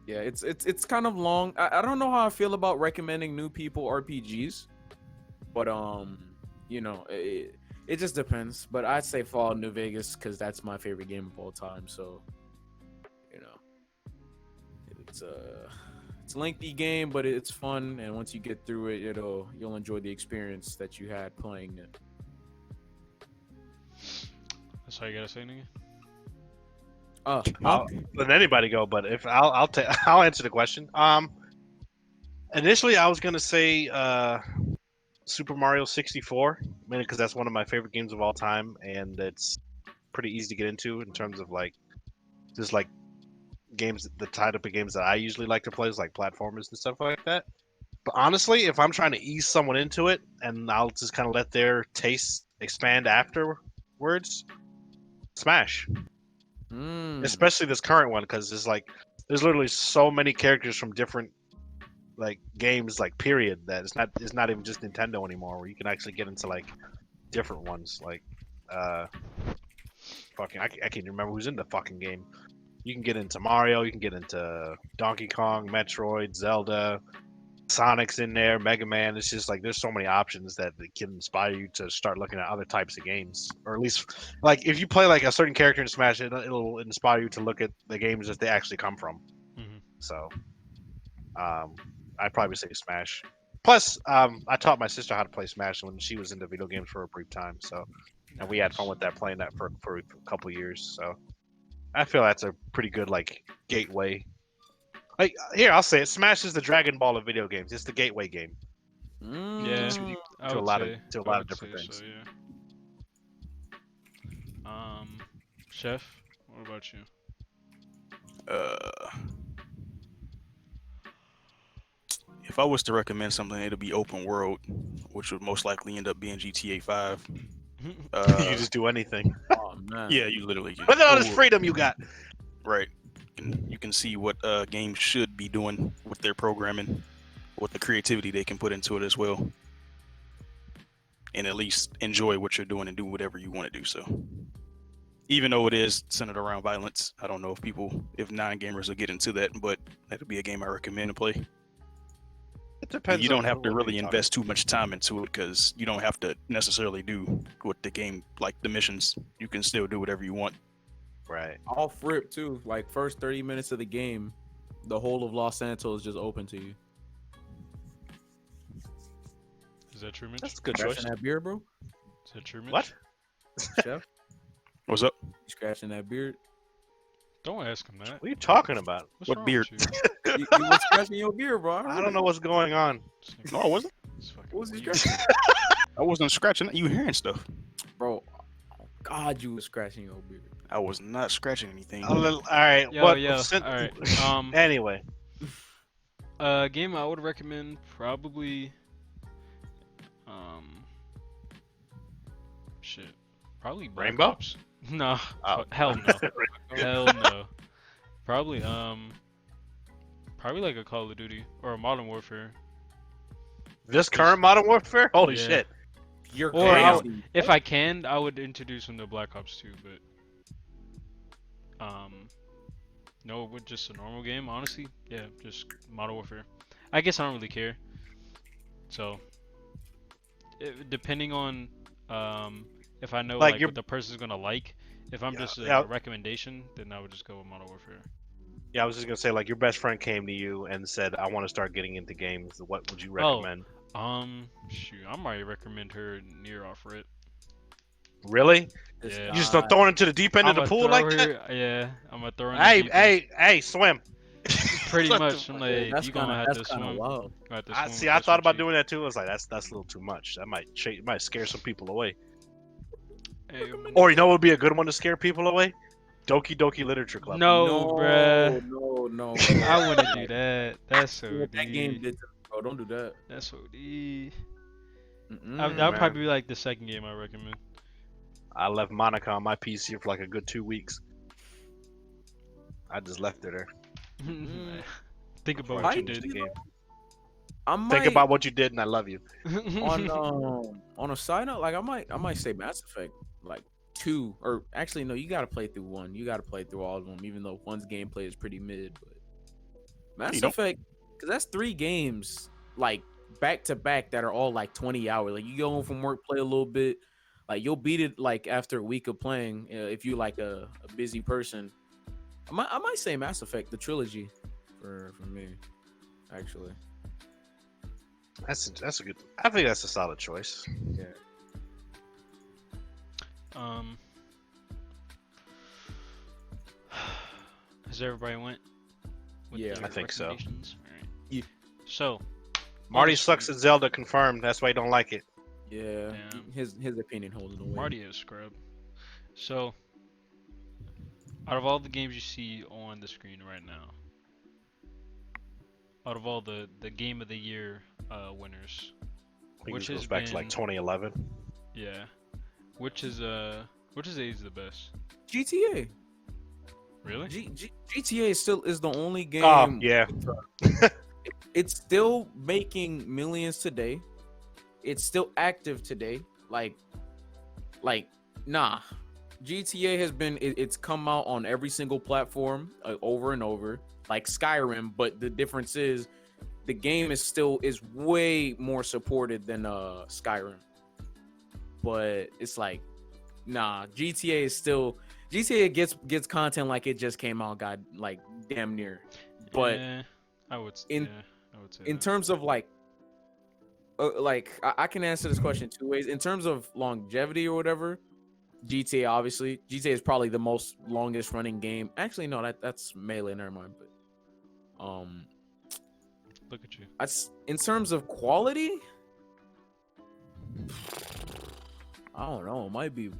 Yeah, it's kind of long. I don't know how I feel about recommending new people RPGs, but it just depends. But I'd say Fallout New Vegas because that's my favorite game of all time. So, it's a lengthy game, but it's fun. And once you get through it, you'll enjoy the experience that you had playing it. That's all you gotta say, nigga. I'll let anybody go, but if I'll answer the question. Initially I was gonna say Super Mario 64, mainly because that's one of my favorite games of all time, and it's pretty easy to get into in terms of like just like games, the type of games that I usually like to play is like platformers and stuff like that. But honestly, if I'm trying to ease someone into it, and I'll just kind of let their taste expand afterwards, Smash. Especially this current one, because there's literally so many characters from different like games, like period, that it's not even just Nintendo anymore, where you can actually get into like different ones, like fucking I can't even remember who's in the fucking game. You can get into Mario, you can get into Donkey Kong, Metroid, Zelda, Sonic's in there, Mega Man. It's just like there's so many options that can inspire you to start looking at other types of games, or at least like if you play like a certain character in Smash, it'll inspire you to look at the games that they actually come from. So, I'd probably say Smash. Plus, I taught my sister how to play Smash when she was into video games for a brief time. So, and we had fun with that, playing that for a couple years. So, I feel that's a pretty good like gateway. Like here, I'll say it. Smash is the Dragon Ball of video games. It's the gateway game Yeah, I to a would lot say, of I would different say things. so, yeah. Chef, what about you? If I was to recommend something, it'll be open world, which would most likely end up being GTA 5. You just do anything. Oh man. Yeah, you literally can. Look at all this freedom you got. Right. You can see what games should be doing with their programming, what the creativity they can put into it as well, and at least enjoy what you're doing and do whatever you want to do. So, even though it is centered around violence, I don't know if non-gamers will get into that, but that'll be a game I recommend to play. It depends. You don't have to really invest too much time into it, because you don't have to necessarily do what the game, like the missions. You can still do whatever you want. Right. Off rip too. Like first 30 minutes of the game, the whole of Los Santos is just open to you. Is that true, Mitch? That's a good Scratching choice. that beard, bro? Is that true, Mitch? What? Chef, What's up? you scratching that beard? Don't ask him that. What are you talking about? What's What wrong beard? with you? You was scratching your beard, bro. I don't know what's going on. This nigga- No, I wasn't. this fucking What was he weird. scratching? I wasn't scratching. You hearing stuff? Bro, oh God, you was scratching your beard. I was not scratching anything. All right. Yo, what? yo, alright. Anyway, Game I would recommend probably, shit, probably Black Rainbow? Ops. No, Oh. hell no, hell no. Probably like a Call of Duty or a Modern Warfare. this current Modern Warfare? Holy Yeah. shit! You're Or crazy. if I can, I would introduce him to Black Ops 2, but no, with just a normal game, honestly, yeah, just Modern Warfare. I guess I don't really care. So, depending on if I know Like like you're- what the person's gonna like, if I'm just a yeah. recommendation, then I would just go with Modern Warfare. Yeah, I was just gonna say, like, your best friend came to you and said, "I want to start getting into games. What would you recommend?" Shoot, I might recommend her Near off rip. Really? This Yeah. You just don't throw it into the deep end of the I'ma pool throw like that? her- Yeah, I'm gonna throw her in the Hey, deep end. hey, swim! Pretty What the much. I'm fuck? like, That's you gonna have to kind of swim. wild. Gonna have to I swim see. with I this thought one, about G. doing that too. I was like, that's a little too much. That might scare some people away. Hey, Or you know, what would be a good one to scare people away? Doki Doki Literature Club. no, bruh. No. I wouldn't do that. That's so What that game deep. did to me, bro. Don't do that. That's so deep. Mm-mm. That would man. probably be like the second game I recommend. I left Monica on my PC for like a good 2 weeks. I just left her there. Think about Before what I you changed did. the game. I might, Think about what you did, and I love you. on a side note, like I might say Mass Effect like 2, or actually no, you gotta play through 1. You gotta play through all of them, even though 1's gameplay is pretty mid. But Mass You don't- Effect, because that's 3 games like back to back that are all like 20 hours. Like you go home from work, play a little bit, like you'll beat it like after a week of playing. If you like a busy person, I might say Mass Effect, the trilogy, for me, actually. That's a good. I think that's a solid choice. Yeah. Has everybody went? With Yeah. their I think so. recommendations? Alright. Yeah. So, Marty honestly, sucks at Zelda. Confirmed. That's why he don't like it. Yeah, Damn. his opinion holding away. Marty is scrub. So, Out of all the games you see on the screen right now, out of all the game of the year winners, I think which this has goes back to like been 2011. yeah, which is aged the best? GTA. Really? GTA still is the only game. Oh yeah. It's still making millions today. It's still active today. Like, nah. GTA has been. It's come out on every single platform over and over, like Skyrim. But the difference is, the game is way more supported than Skyrim. But it's like, nah. GTA is still. GTA gets content like it just came out. God, like damn near. But yeah, I would say in that. terms of like I can answer this question two ways. In terms of longevity or whatever, GTA obviously. GTA is probably the most longest running game. Actually, no, that's Melee. Never mind. But Look at you. in terms of quality, I don't know. It might be.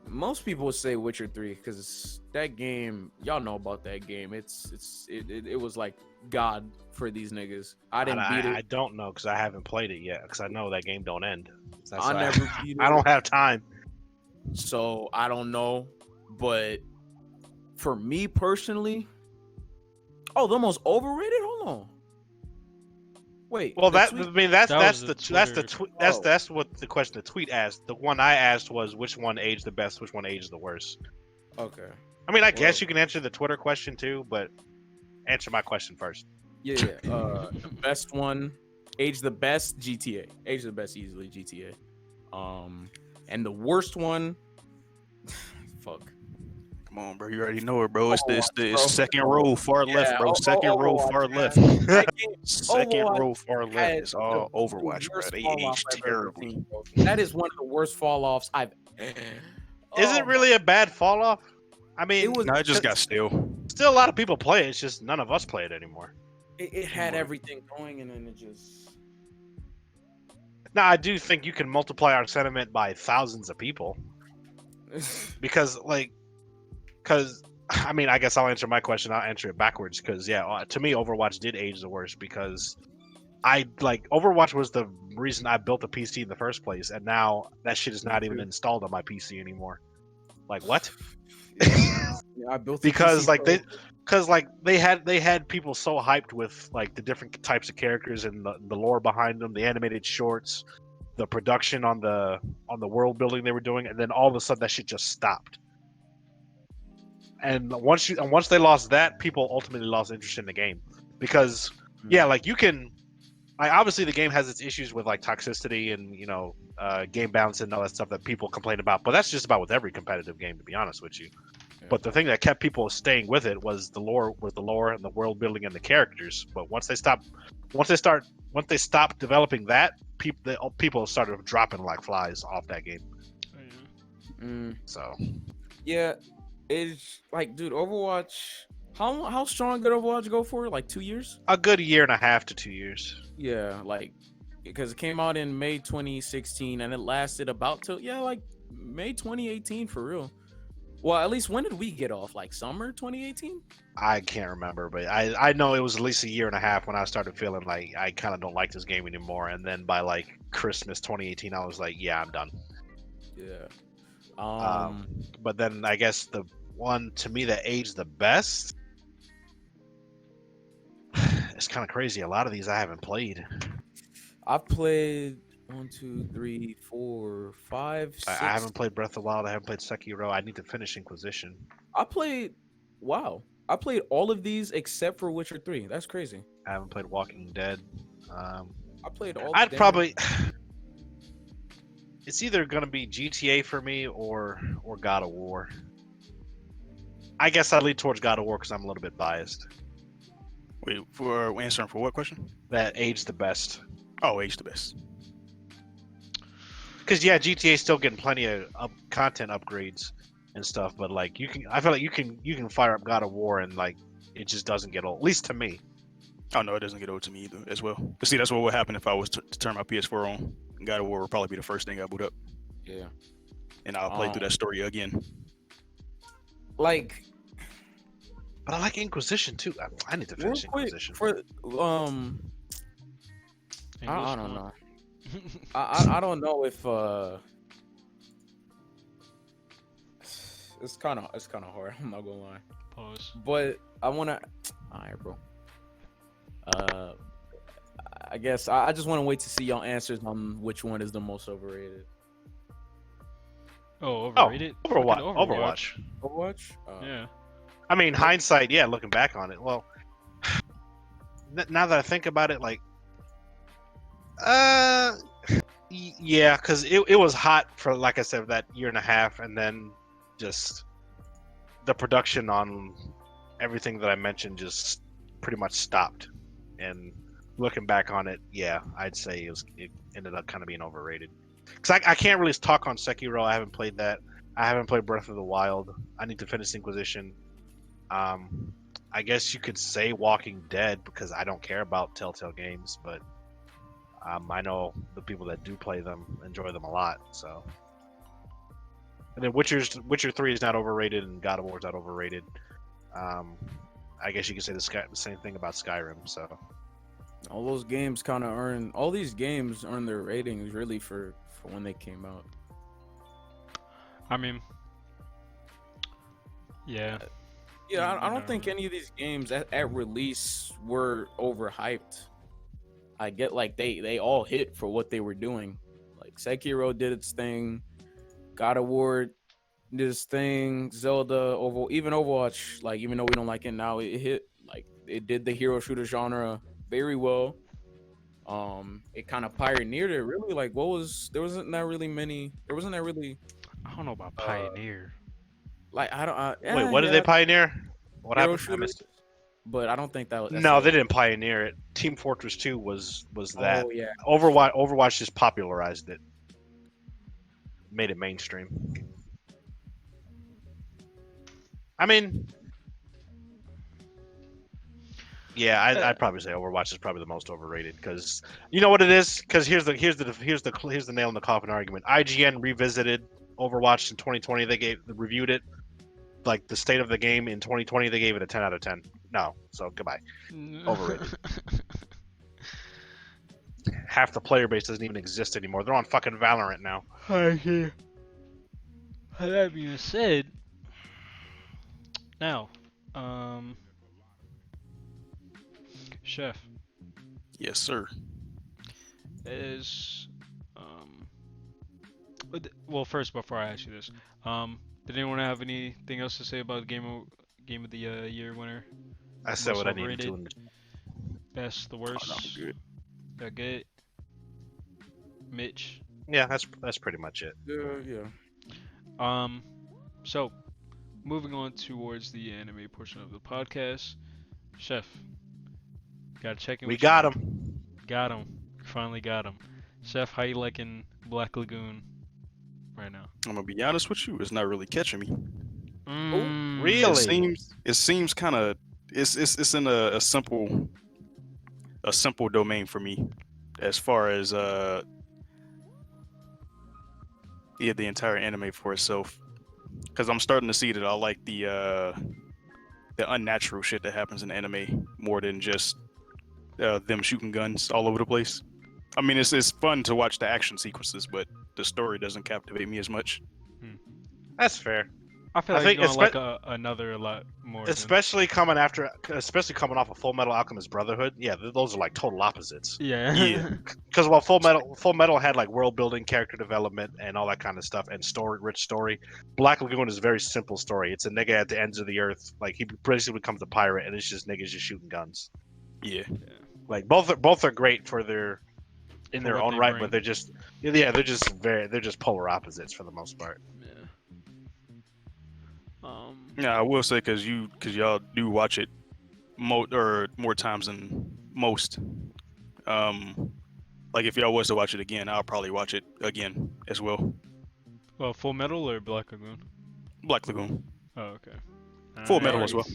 Most people would say Witcher 3 because that game. Y'all know about that game. It was like God for these niggas. I didn't beat it. I don't know because I haven't played it yet because I know that game don't end. That's I why never beat it. I don't have time. So I don't know, but for me personally, the most overrated. Hold on, wait. Well, the that's That was the the tweet. Oh. That's what the question the tweet asked. The one I asked was which one aged the best, which one aged the worst. Okay. I mean, I guess Well- you can answer the Twitter question too, but answer my question first. Yeah. The best one, age the best GTA, age the best easily GTA. And the worst one, fuck. Come on, bro. You already know it, bro. It's the Bro. second row far left, bro. Second row Overwatch, far man. left. That game, Second Overwatch row far left. had It's all the Overwatch, bro. worst They fall-off aged I've ever terribly. seen, bro. That is one of the worst fall offs I've. Is Oh it really a bad fall off? I mean, It was- No, it just got stale. still a lot of people play it. It's just none of us play it anymore. It had everything going, and then it just. Now, I do think you can multiply our sentiment by thousands of people because I mean, I guess I'll answer my question. I'll answer it backwards because to me, Overwatch did age the worst because Overwatch was the reason I built a PC in the first place, and now that shit is not even installed on my PC anymore. Like what? Yeah, I built a because PC, bro. they had people so hyped with like the different types of characters and the lore behind them, the animated shorts, the production on the world building they were doing, and then all of a sudden that shit just stopped. And once they lost that, people ultimately lost interest in the game because you can. Obviously, the game has its issues with like toxicity and game balance and all that stuff that people complain about. But that's just about with every competitive game, to be honest with you. Yeah. But the thing that kept people staying with it was the lore and the world building and the characters. But once they stopped developing that, people started dropping like flies off that game. So Yeah, it's like, dude, Overwatch. How strong did Overwatch go for? Like 2 years? a good year and a half to 2 years. Yeah, like because it came out in May 2016 and it lasted about till like May 2018 for real. Well, at least when did we get off? Like summer 2018? I can't remember, but I know it was at least a year and a half when I started feeling like I kind of don't like this game anymore. And then by like Christmas 2018, I was like, yeah, I'm done. Yeah. But then I guess the one to me that aged the best, it's kind of crazy. A lot of these I haven't played. I've played 1, 2, 3, 4, 5, 6. I haven't played Breath of the Wild. I haven't played Sekiro. I need to finish Inquisition. I played all of these except for Witcher 3. That's crazy. I haven't played Walking Dead. I played all. I'd probably. It's either gonna be GTA for me or God of War. I guess I lead towards God of War because I'm a little bit biased. Wait, for answering for what question? That aged the best. Oh, age the best. Because GTA's still getting plenty of content upgrades and stuff, but like I feel like you can fire up God of War and like it just doesn't get old. At least to me. Oh no, it doesn't get old to me either as well. But see, that's what would happen if I was to turn my PS4 on. God of War would probably be the first thing I boot up. Yeah. And I'll play through that story again. like But I like Inquisition too. I need to real finish quick Inquisition. for English I don't font. know. I don't know if it's kind of hard. I'm not gonna lie, Pause. but I wanna. All right, bro. I guess I just want to wait to see y'all answers on which one is the most overrated. Oh, overrated. Fucking Overwatch. Overwatch. Yeah. I mean, hindsight, yeah, looking back on it. Well, now that I think about it, like, yeah, because it was hot for, like I said, that year and a half, and then just the production on everything that I mentioned just pretty much stopped. And looking back on it, yeah, I'd say it ended up kind of being overrated. Because I can't really talk on Sekiro. I haven't played that. I haven't played Breath of the Wild. I need to finish Inquisition. I guess you could say Walking Dead because I don't care about Telltale games, but I know the people that do play them enjoy them a lot. So, and then Witcher 3 is not overrated, and God of War is not overrated. I guess you could say the same thing about Skyrim. So, All those games kind of earn. All these games earn their ratings really for when they came out. I mean, yeah. Yeah, I don't think any of these games at release were overhyped. I get like they all hit for what they were doing. Like Sekiro did its thing, God of War did its thing, Zelda, even Overwatch. Like even though we don't like it now, it hit like it did the hero shooter genre very well. It kind of pioneered it really. Like there wasn't that really. I don't know about Pioneer. Like I don't. wait, what did they pioneer? What Hero happened? I shooters? missed it. But I don't think that was. No, they didn't pioneer it. Team Fortress 2 was that. Oh yeah. Overwatch just popularized it, made it mainstream. I mean, yeah, I'd probably say Overwatch is probably the most overrated because you know what it is. Because here's the nail in the coffin argument. IGN revisited Overwatch in 2020. They reviewed it like the state of the game in 2020. They gave it a 10 out of 10. No, so goodbye. Overrated. Half the player base doesn't even exist anymore. They're on fucking Valorant now. I hear. That being said, now, Chef, Yes, sir. is well, first before I ask you this, did anyone have anything else to say about game of the year winner? I said Most what I needed to. overrated? Best, the worst. Oh, no, good. That good. Mitch. Yeah, that's pretty much it. Yeah. So moving on towards the anime portion of the podcast, Chef, gotta check in. We with got you. him. Got him. Finally got him. Chef, how you liking Black Lagoon right now? I'm gonna be honest with you. It's not really catching me. Really? It seems kind of. It's in a simple domain for me, as far as the entire anime for itself. Because I'm starting to see that I like the unnatural shit that happens in anime more than just them shooting guns all over the place. I mean, it's fun to watch the action sequences, but the story doesn't captivate me as much. That's fair. I feel like you're gonna like another a lot more. Especially coming off of Full Metal Alchemist Brotherhood. Yeah, those are like total opposites. Yeah. Yeah. Because while Full Metal had like world building, character development, and all that kind of stuff, and rich story, Black Lagoon is a very simple story. It's a nigga at the ends of the earth, like he basically becomes a pirate, and it's just niggas just shooting guns. Yeah. Like both are great for their what own they right, bring. but they're just polar opposites for the most part. Yeah. Yeah, I will say because y'all do watch it more times than most. Like if y'all was to watch it again, I'll probably watch it again as well. Well, Full Metal or Black Lagoon? Black Lagoon, Oh, okay. Full Metal as well.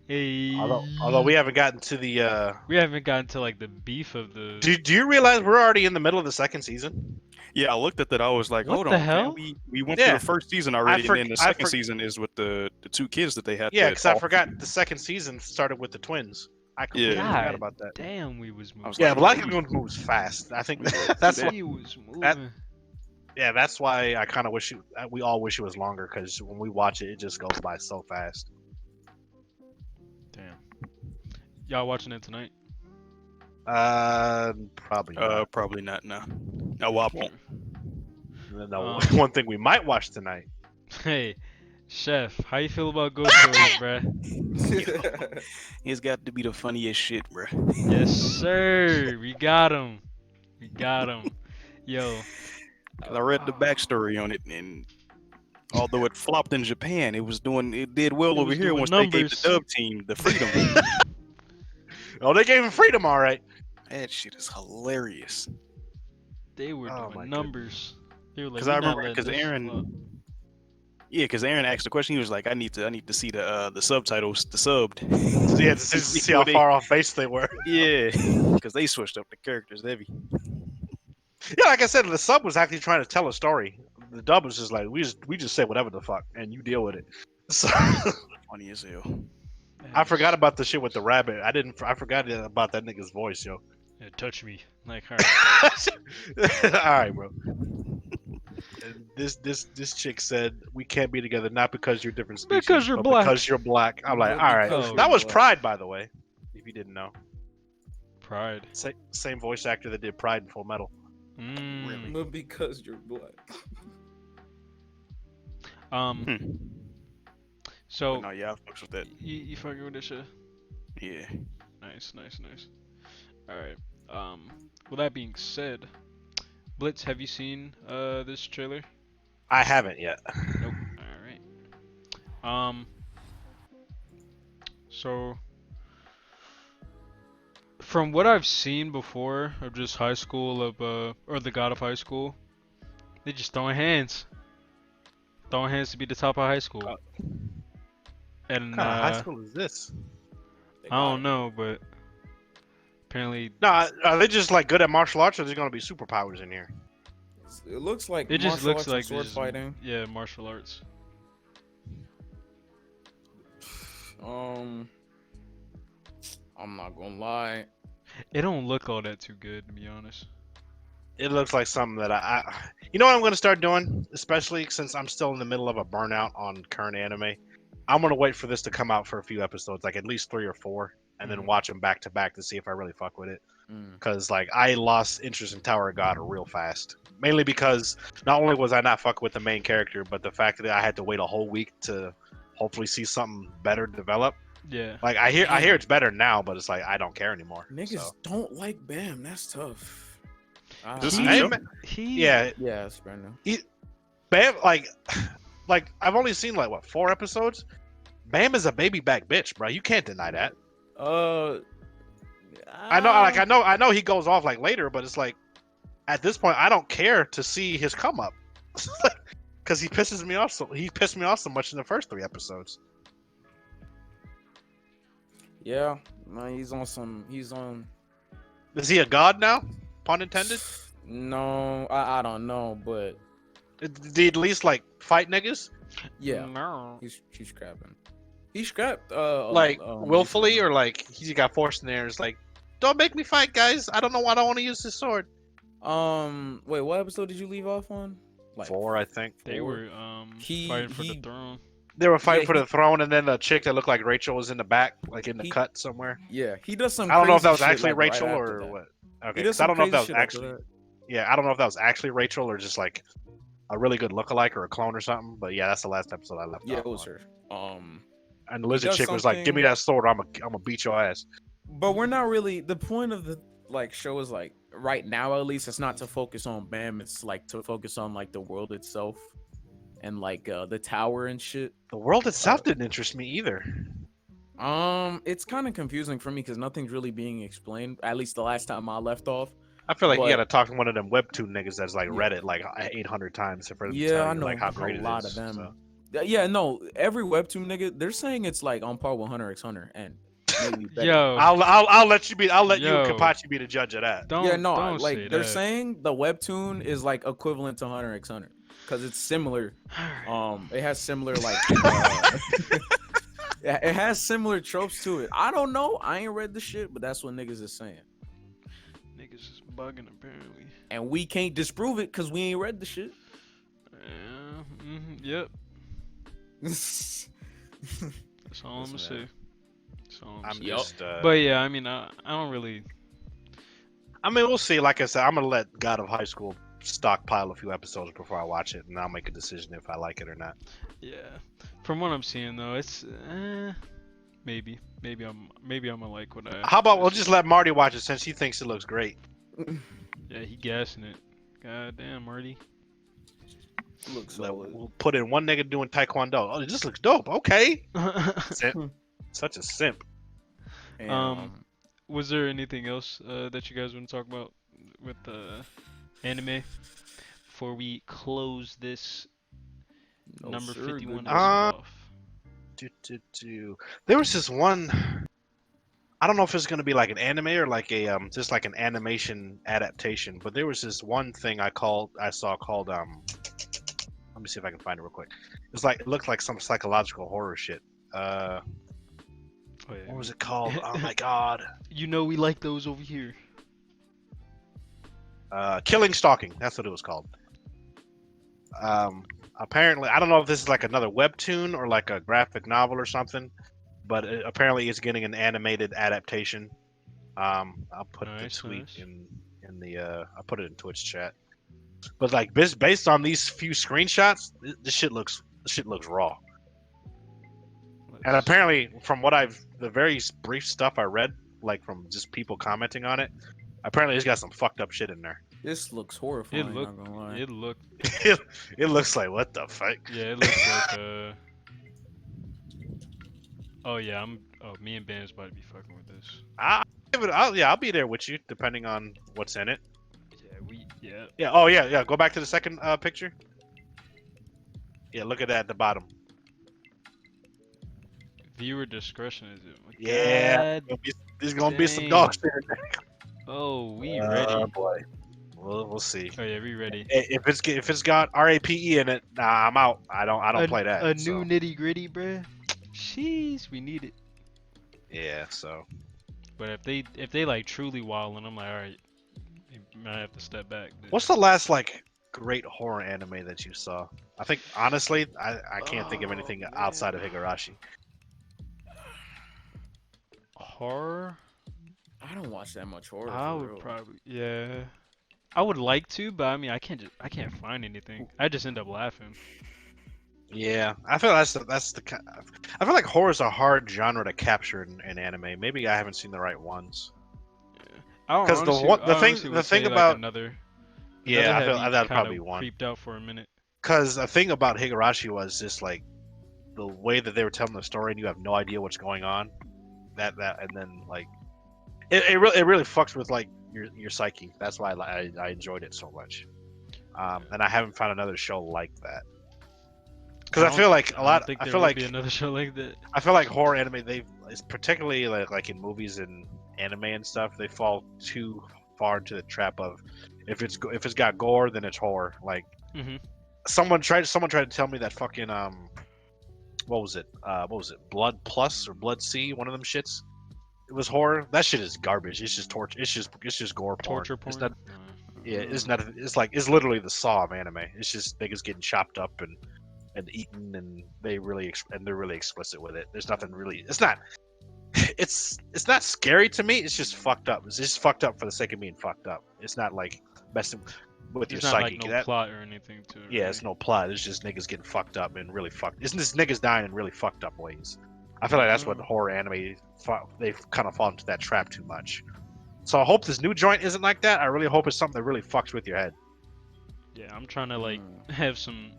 Hey. Although we haven't gotten to the we haven't gotten to like the beef of the. do you realize we're already in the middle of the second season? Yeah, I looked at that. I was like, What hold the on, hell? we went Yeah. through the first season already, and then the I second season is with the two kids that they had. Yeah, that because I all- forgot the second season started with the twins. I completely Yeah. forgot God about that. damn, we was moving. was Yeah, like, Black maybe- Lagoon moves fast. I think that's what. we was that- moving. Yeah, that's why I kind of wish we all wish it was longer because when we watch it, it just goes by so fast. Damn. Y'all watching it tonight? Probably not. Probably not. No, no, well, I won't. No, Um, one thing we might watch tonight. Hey, Chef, how you feel about Ghost Stories, bruh? It's got to be the funniest shit, bro. Yes, sir. We got him. We got him. Yo. I read the backstory on it, and although it flopped in Japan, it did well It over was here doing once they gave numbers. the dub team the freedom. Oh, they gave him freedom, all right. That shit is hilarious. They were Oh, my doing numbers. They were like, Because I "We not remember, letting because this flop." Aaron, yeah, because Aaron asked the question. He was like, "I need to see the subtitles, the subbed." Yeah, to see how far off base they were. Yeah, because they switched up the characters heavy. Yeah, like I said, the sub was actually trying to tell a story. The dub was just like we just say whatever the fuck and you deal with it. So Funny as hell. I forgot about the shit with the rabbit. I forgot about that nigga's voice, yo. Yeah, touch me. Like, all right. All right, bro. And this chick said we can't be together not because you're different species, Because you're but black. because you're black. I'm like, But all right. because you're That was black. Pride, by the way. If you didn't know, Pride. same voice actor that did Pride in Full Metal. Mm. Really? But because you're black. Um. So But no, yeah, I fucks with that. you fucking with this shit? Yeah. Nice. All right. With that being said, Blitz, have you seen this trailer? I haven't yet. Nope. All right. So from what I've seen before of just high school or the God of High School, they just throwing hands. Throwing hands to be the top of high school. And What kind of high school is this? I don't know, but apparently No, are they just like good at martial arts, or is there gonna be superpowers in here? It looks like it just martial looks arts and like sword just- fighting. Yeah, martial arts. I'm not gonna lie. It don't look all that too good, to be honest. It looks like something that you know what I'm going to start doing, especially since I'm still in the middle of a burnout on current anime. I'm going to wait for this to come out for a few episodes, like at least 3 or 4, and then Mhm. watch them back to back to see if I really fuck with it. Mm. Because like I lost interest in Tower of God real fast, mainly because not only was I not fucking with the main character, but the fact that I had to wait a whole week to hopefully see something better develop. Yeah. Like I hear it's better now, but it's like I don't care anymore. Niggas So. don't like Bam. That's tough. This is He- a show? He Yeah, Yeah, it's fair enough. Bam, like I've only seen like what 4 episodes. Bam is a baby back bitch, bro. You can't deny that. I know he goes off like later, but it's like at this point I don't care to see his come up because he pisses me off. He pissed me off so much in the first 3 episodes. Yeah, man, he's on. Is he a god now? Pun intended. No, I don't know, but Did he at least like fight niggas yeah, No. he's scrapping. He scrapped like willfully, or like he got forced in there? It's like, don't make me fight, guys. I don't know. I don't want to use this sword. wait, what episode did you leave off on? Like 4, I think. They were He- fighting for the he- throne. They were fighting Yeah, for the throne, and then the chick that looked like Rachel was in the back, like in the He- cut somewhere. Yeah, he does some. I don't know if that was crazy shit, actually like, right Rachel after or that. what. He Okay, does 'cause I don't know if that was some crazy shit actually. after Yeah, I don't know if that was actually Rachel or just like a really good lookalike or a clone or something. But yeah, that's the last episode I left. that. Yeah, off it was on. her. And the lizard does chick was like, "Give me something- that sword. I'm gonna beat your ass." But we're not really. The point of the show is like right now at least it's not to focus on Bam. It's like to focus on like the world itself and like the tower and shit. The world itself didn't interest me either. It's kind of confusing for me because nothing's really being explained. At least the last time I left off. I feel like you But- gotta talk to one of them webtoon niggas that's like Yeah. read it like 800 times for them to Yeah, tell I you know like how a great it lot is. of them. so. Yeah, no, every webtoon nigga, they're saying it's like on par with Hunter x Hunter, and maybe better. Yo, I'll let you and Yo. Kenpachi be the judge of that. don't Yeah, no, don't say like they're that. saying the webtoon is like equivalent to Hunter x Hunter because it's similar. It has similar like yeah, it has similar tropes to it. I don't know. I ain't read the shit, but that's what niggas is saying. Niggas is bugging apparently. And we can't disprove it because we ain't read the shit. Yeah, yep. That's all I'm gonna say. That's all I'm I'm saying. just. But yeah, I mean, I don't really. I mean, we'll see. Like I said, I'm gonna let God of High School stockpile a few episodes before I watch it, and I'll make a decision if I like it or not. Yeah, from what I'm seeing though, it's maybe I'm gonna like what I. How about we'll just let Marty watch it since she thinks it looks great. Yeah, he gassing it. God damn, Marty. Looks We'll put in one nigga doing taekwondo. Oh, this looks dope. Okay. Simp. Such a simp. Was there anything else that you guys want to talk about with anime before we close this number 51 episode off? There was this one. I don't know if it's gonna be like an anime or like a just like an animation adaptation, but there was this one thing I saw called let me see if I can find it real quick. It looked like some psychological horror shit. Oh, yeah. What was it called? Oh my god. You know we like those over here. Killing Stalking. That's what it was called. Apparently, I don't know if this is like another webtoon or like a graphic novel or something, but apparently it's getting an animated adaptation. I'll put the tweet in the I'll put it in Twitch chat. But like based on these few screenshots, this shit looks raw. And apparently, from the very brief stuff I read, like from just people commenting on it, apparently it's got some fucked up shit in there. This looks horrifying. Not gonna lie. It looked. It looks like what the fuck? Yeah, it looks like Oh yeah, me and Ben's about to be fucking with this. I'll be there with you, depending on what's in it. Yeah. Oh yeah. Go back to the second picture. Yeah, look at that at the bottom. Viewer discretion is it? Yeah. There's gonna be some dog shit in there. Oh, we ready. Oh boy. We'll see. Oh yeah, we ready. If it's got RAPE in it, nah, I'm out. I don't play that. A new nitty gritty, bruh. Jeez, we need it. Yeah. So. But if they like truly wildin', I'm like, all right, you might have to step back. What's the last like great horror anime that you saw? I think honestly, I can't think of anything outside of Higurashi. Horror? I don't watch that much horror. I would probably, yeah. I would like to, but I mean, I can't find anything. I just end up laughing. Yeah, I feel that's the I feel like horror is a hard genre to capture in anime. Maybe I haven't seen the right ones. Because the thing about another. Yeah, I feel that'd probably be one. Creeped out for a minute. Because the thing about Higurashi was just like the way that they were telling the story, and you have no idea what's going on. That and then like it really fucks with like your psyche. That's why I enjoyed it so much. And I haven't found another show like that. Because I feel like I feel like another show like that. I feel like horror anime, it's particularly like in movies and anime and stuff, they fall too far into the trap of if it's got gore, then it's horror. Like someone tried to tell me that fucking what was it Blood Plus or Blood C, one of them shits. It was horror. That shit is garbage. It's just torture. It's just gore porn. Torture porn. It's not, yeah, it's not. It's literally the Saw of anime. It's just niggas getting chopped up and eaten, and they're really explicit with it. There's nothing really. It's not scary to me. It's just fucked up. It's just fucked up for the sake of being fucked up. It's not like messing with your psyche. Like no plot or anything to it. Yeah, it's no plot. It's just niggas getting fucked up and really fucked. Isn't this niggas dying in really fucked up ways? I feel like that's what horror anime they've kind of fallen into that trap too much. So I hope this new joint isn't like that. I really hope it's something that really fucks with your head. Yeah, I'm trying to like have some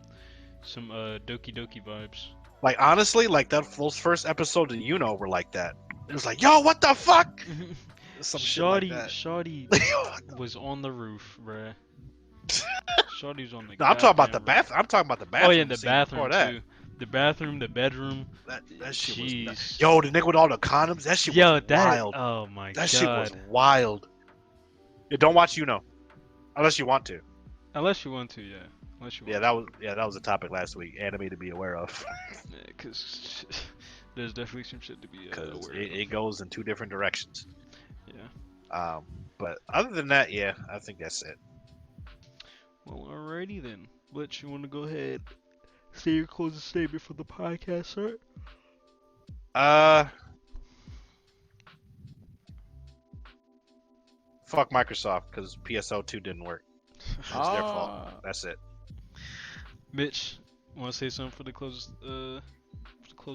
Doki Doki vibes. Like honestly, like those first episodes of were like that. It was like, yo, what the fuck? Shawty was on the roof, bruh. Shawty was on the. No, I'm talking about the bath. I'm talking about the bathroom. Oh yeah, the bathroom too. The bathroom, the bedroom. That shit was Jeez. yo, the nigga with all the condoms. That shit Yo, was that. wild. Oh my That god. shit was wild. Yeah, don't watch unless you want to. Unless you want to, yeah. Unless you want. That was a topic last week. Anime to be aware of. Yeah, because there's definitely some shit to be Because aware it of. goes in two different directions. Yeah. But other than that, yeah, I think that's it. Well, alrighty then. Blitz, you want to go ahead, say your closing statement for the podcast, sir? Fuck Microsoft because PSO2 didn't work. It's their fault. That's it. Mitch, want to say something for the closing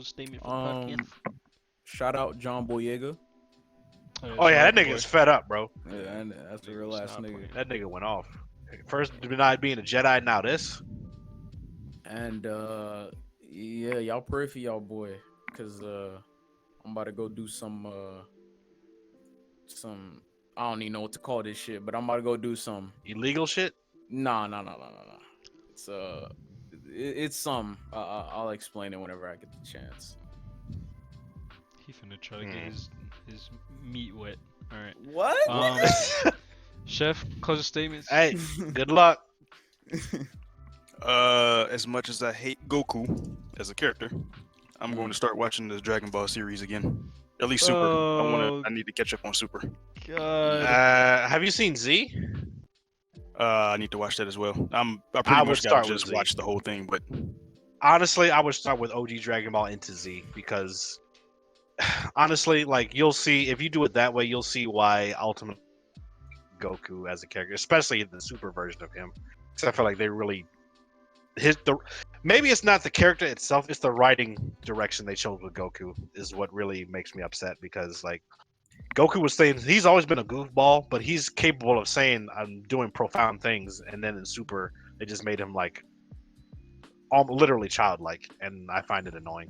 statement for the podcast? Shout out John Boyega. Oh yeah, that nigga's fed up, bro. Yeah, and that's a real ass nigga. That nigga went off. First denied being a Jedi, now this. And yeah, y'all pray for y'all boy, cause I'm about to go do some I don't even know what to call this shit, but I'm about to go do some illegal shit. Nah. It's some. I'll explain it whenever I get the chance. He finna try to get his meat wet. All right. What? Chef, closing statements. Hey, good luck. As much as I hate Goku as a character, I'm going to start watching the Dragon Ball series again. At least Super. I need to catch up on Super. God. Have you seen Z? I need to watch that as well. I would pretty much got start to with just Z. watch the whole thing, but Honestly, I would start with OG Dragon Ball into Z because honestly, like you'll see if you do it that way, you'll see why Ultimate Goku as a character, especially the Super version of him. Because I feel like they really maybe it's not the character itself, it's the writing direction they chose with Goku is what really makes me upset because like Goku was saying he's always been a goofball, but he's capable of saying I'm doing profound things, and then in Super they just made him like literally childlike, and I find it annoying.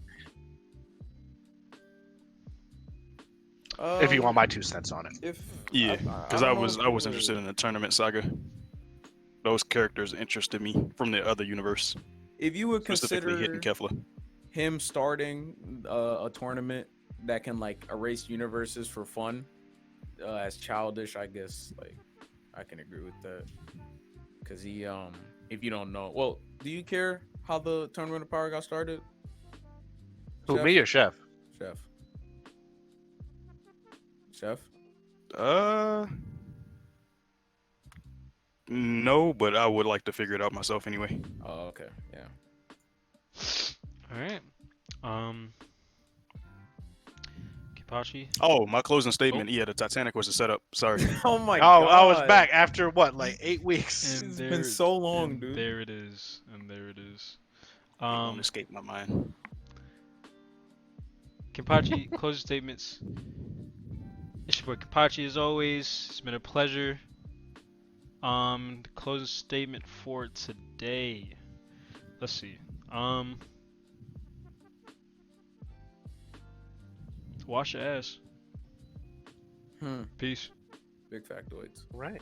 If you want my 2 cents on it. yeah, because I was interested in the tournament saga. Those characters interested me from the other universe. If you would specifically consider hitting Kefla, him starting a tournament that can like erase universes for fun, as childish, I guess like I can agree with that. Cause he if you don't know, well, do you care how the Tournament of Power got started? Who, Chef? me or Chef? Chef? No, but I would like to figure it out myself anyway. Oh, okay, yeah. All right. Kenpachi. Oh, my closing statement. Yeah, the Titanic was a setup. Sorry. Oh my god. I was back after what, like 8 weeks? It's been so long, dude. There it is. And there it is. It won't escape my mind. Kenpachi, closing statements. It's your boy Kenpachi as always. It's been a pleasure. The closing statement for today. Let's see. Wash your ass. Peace. Big factoids. Right.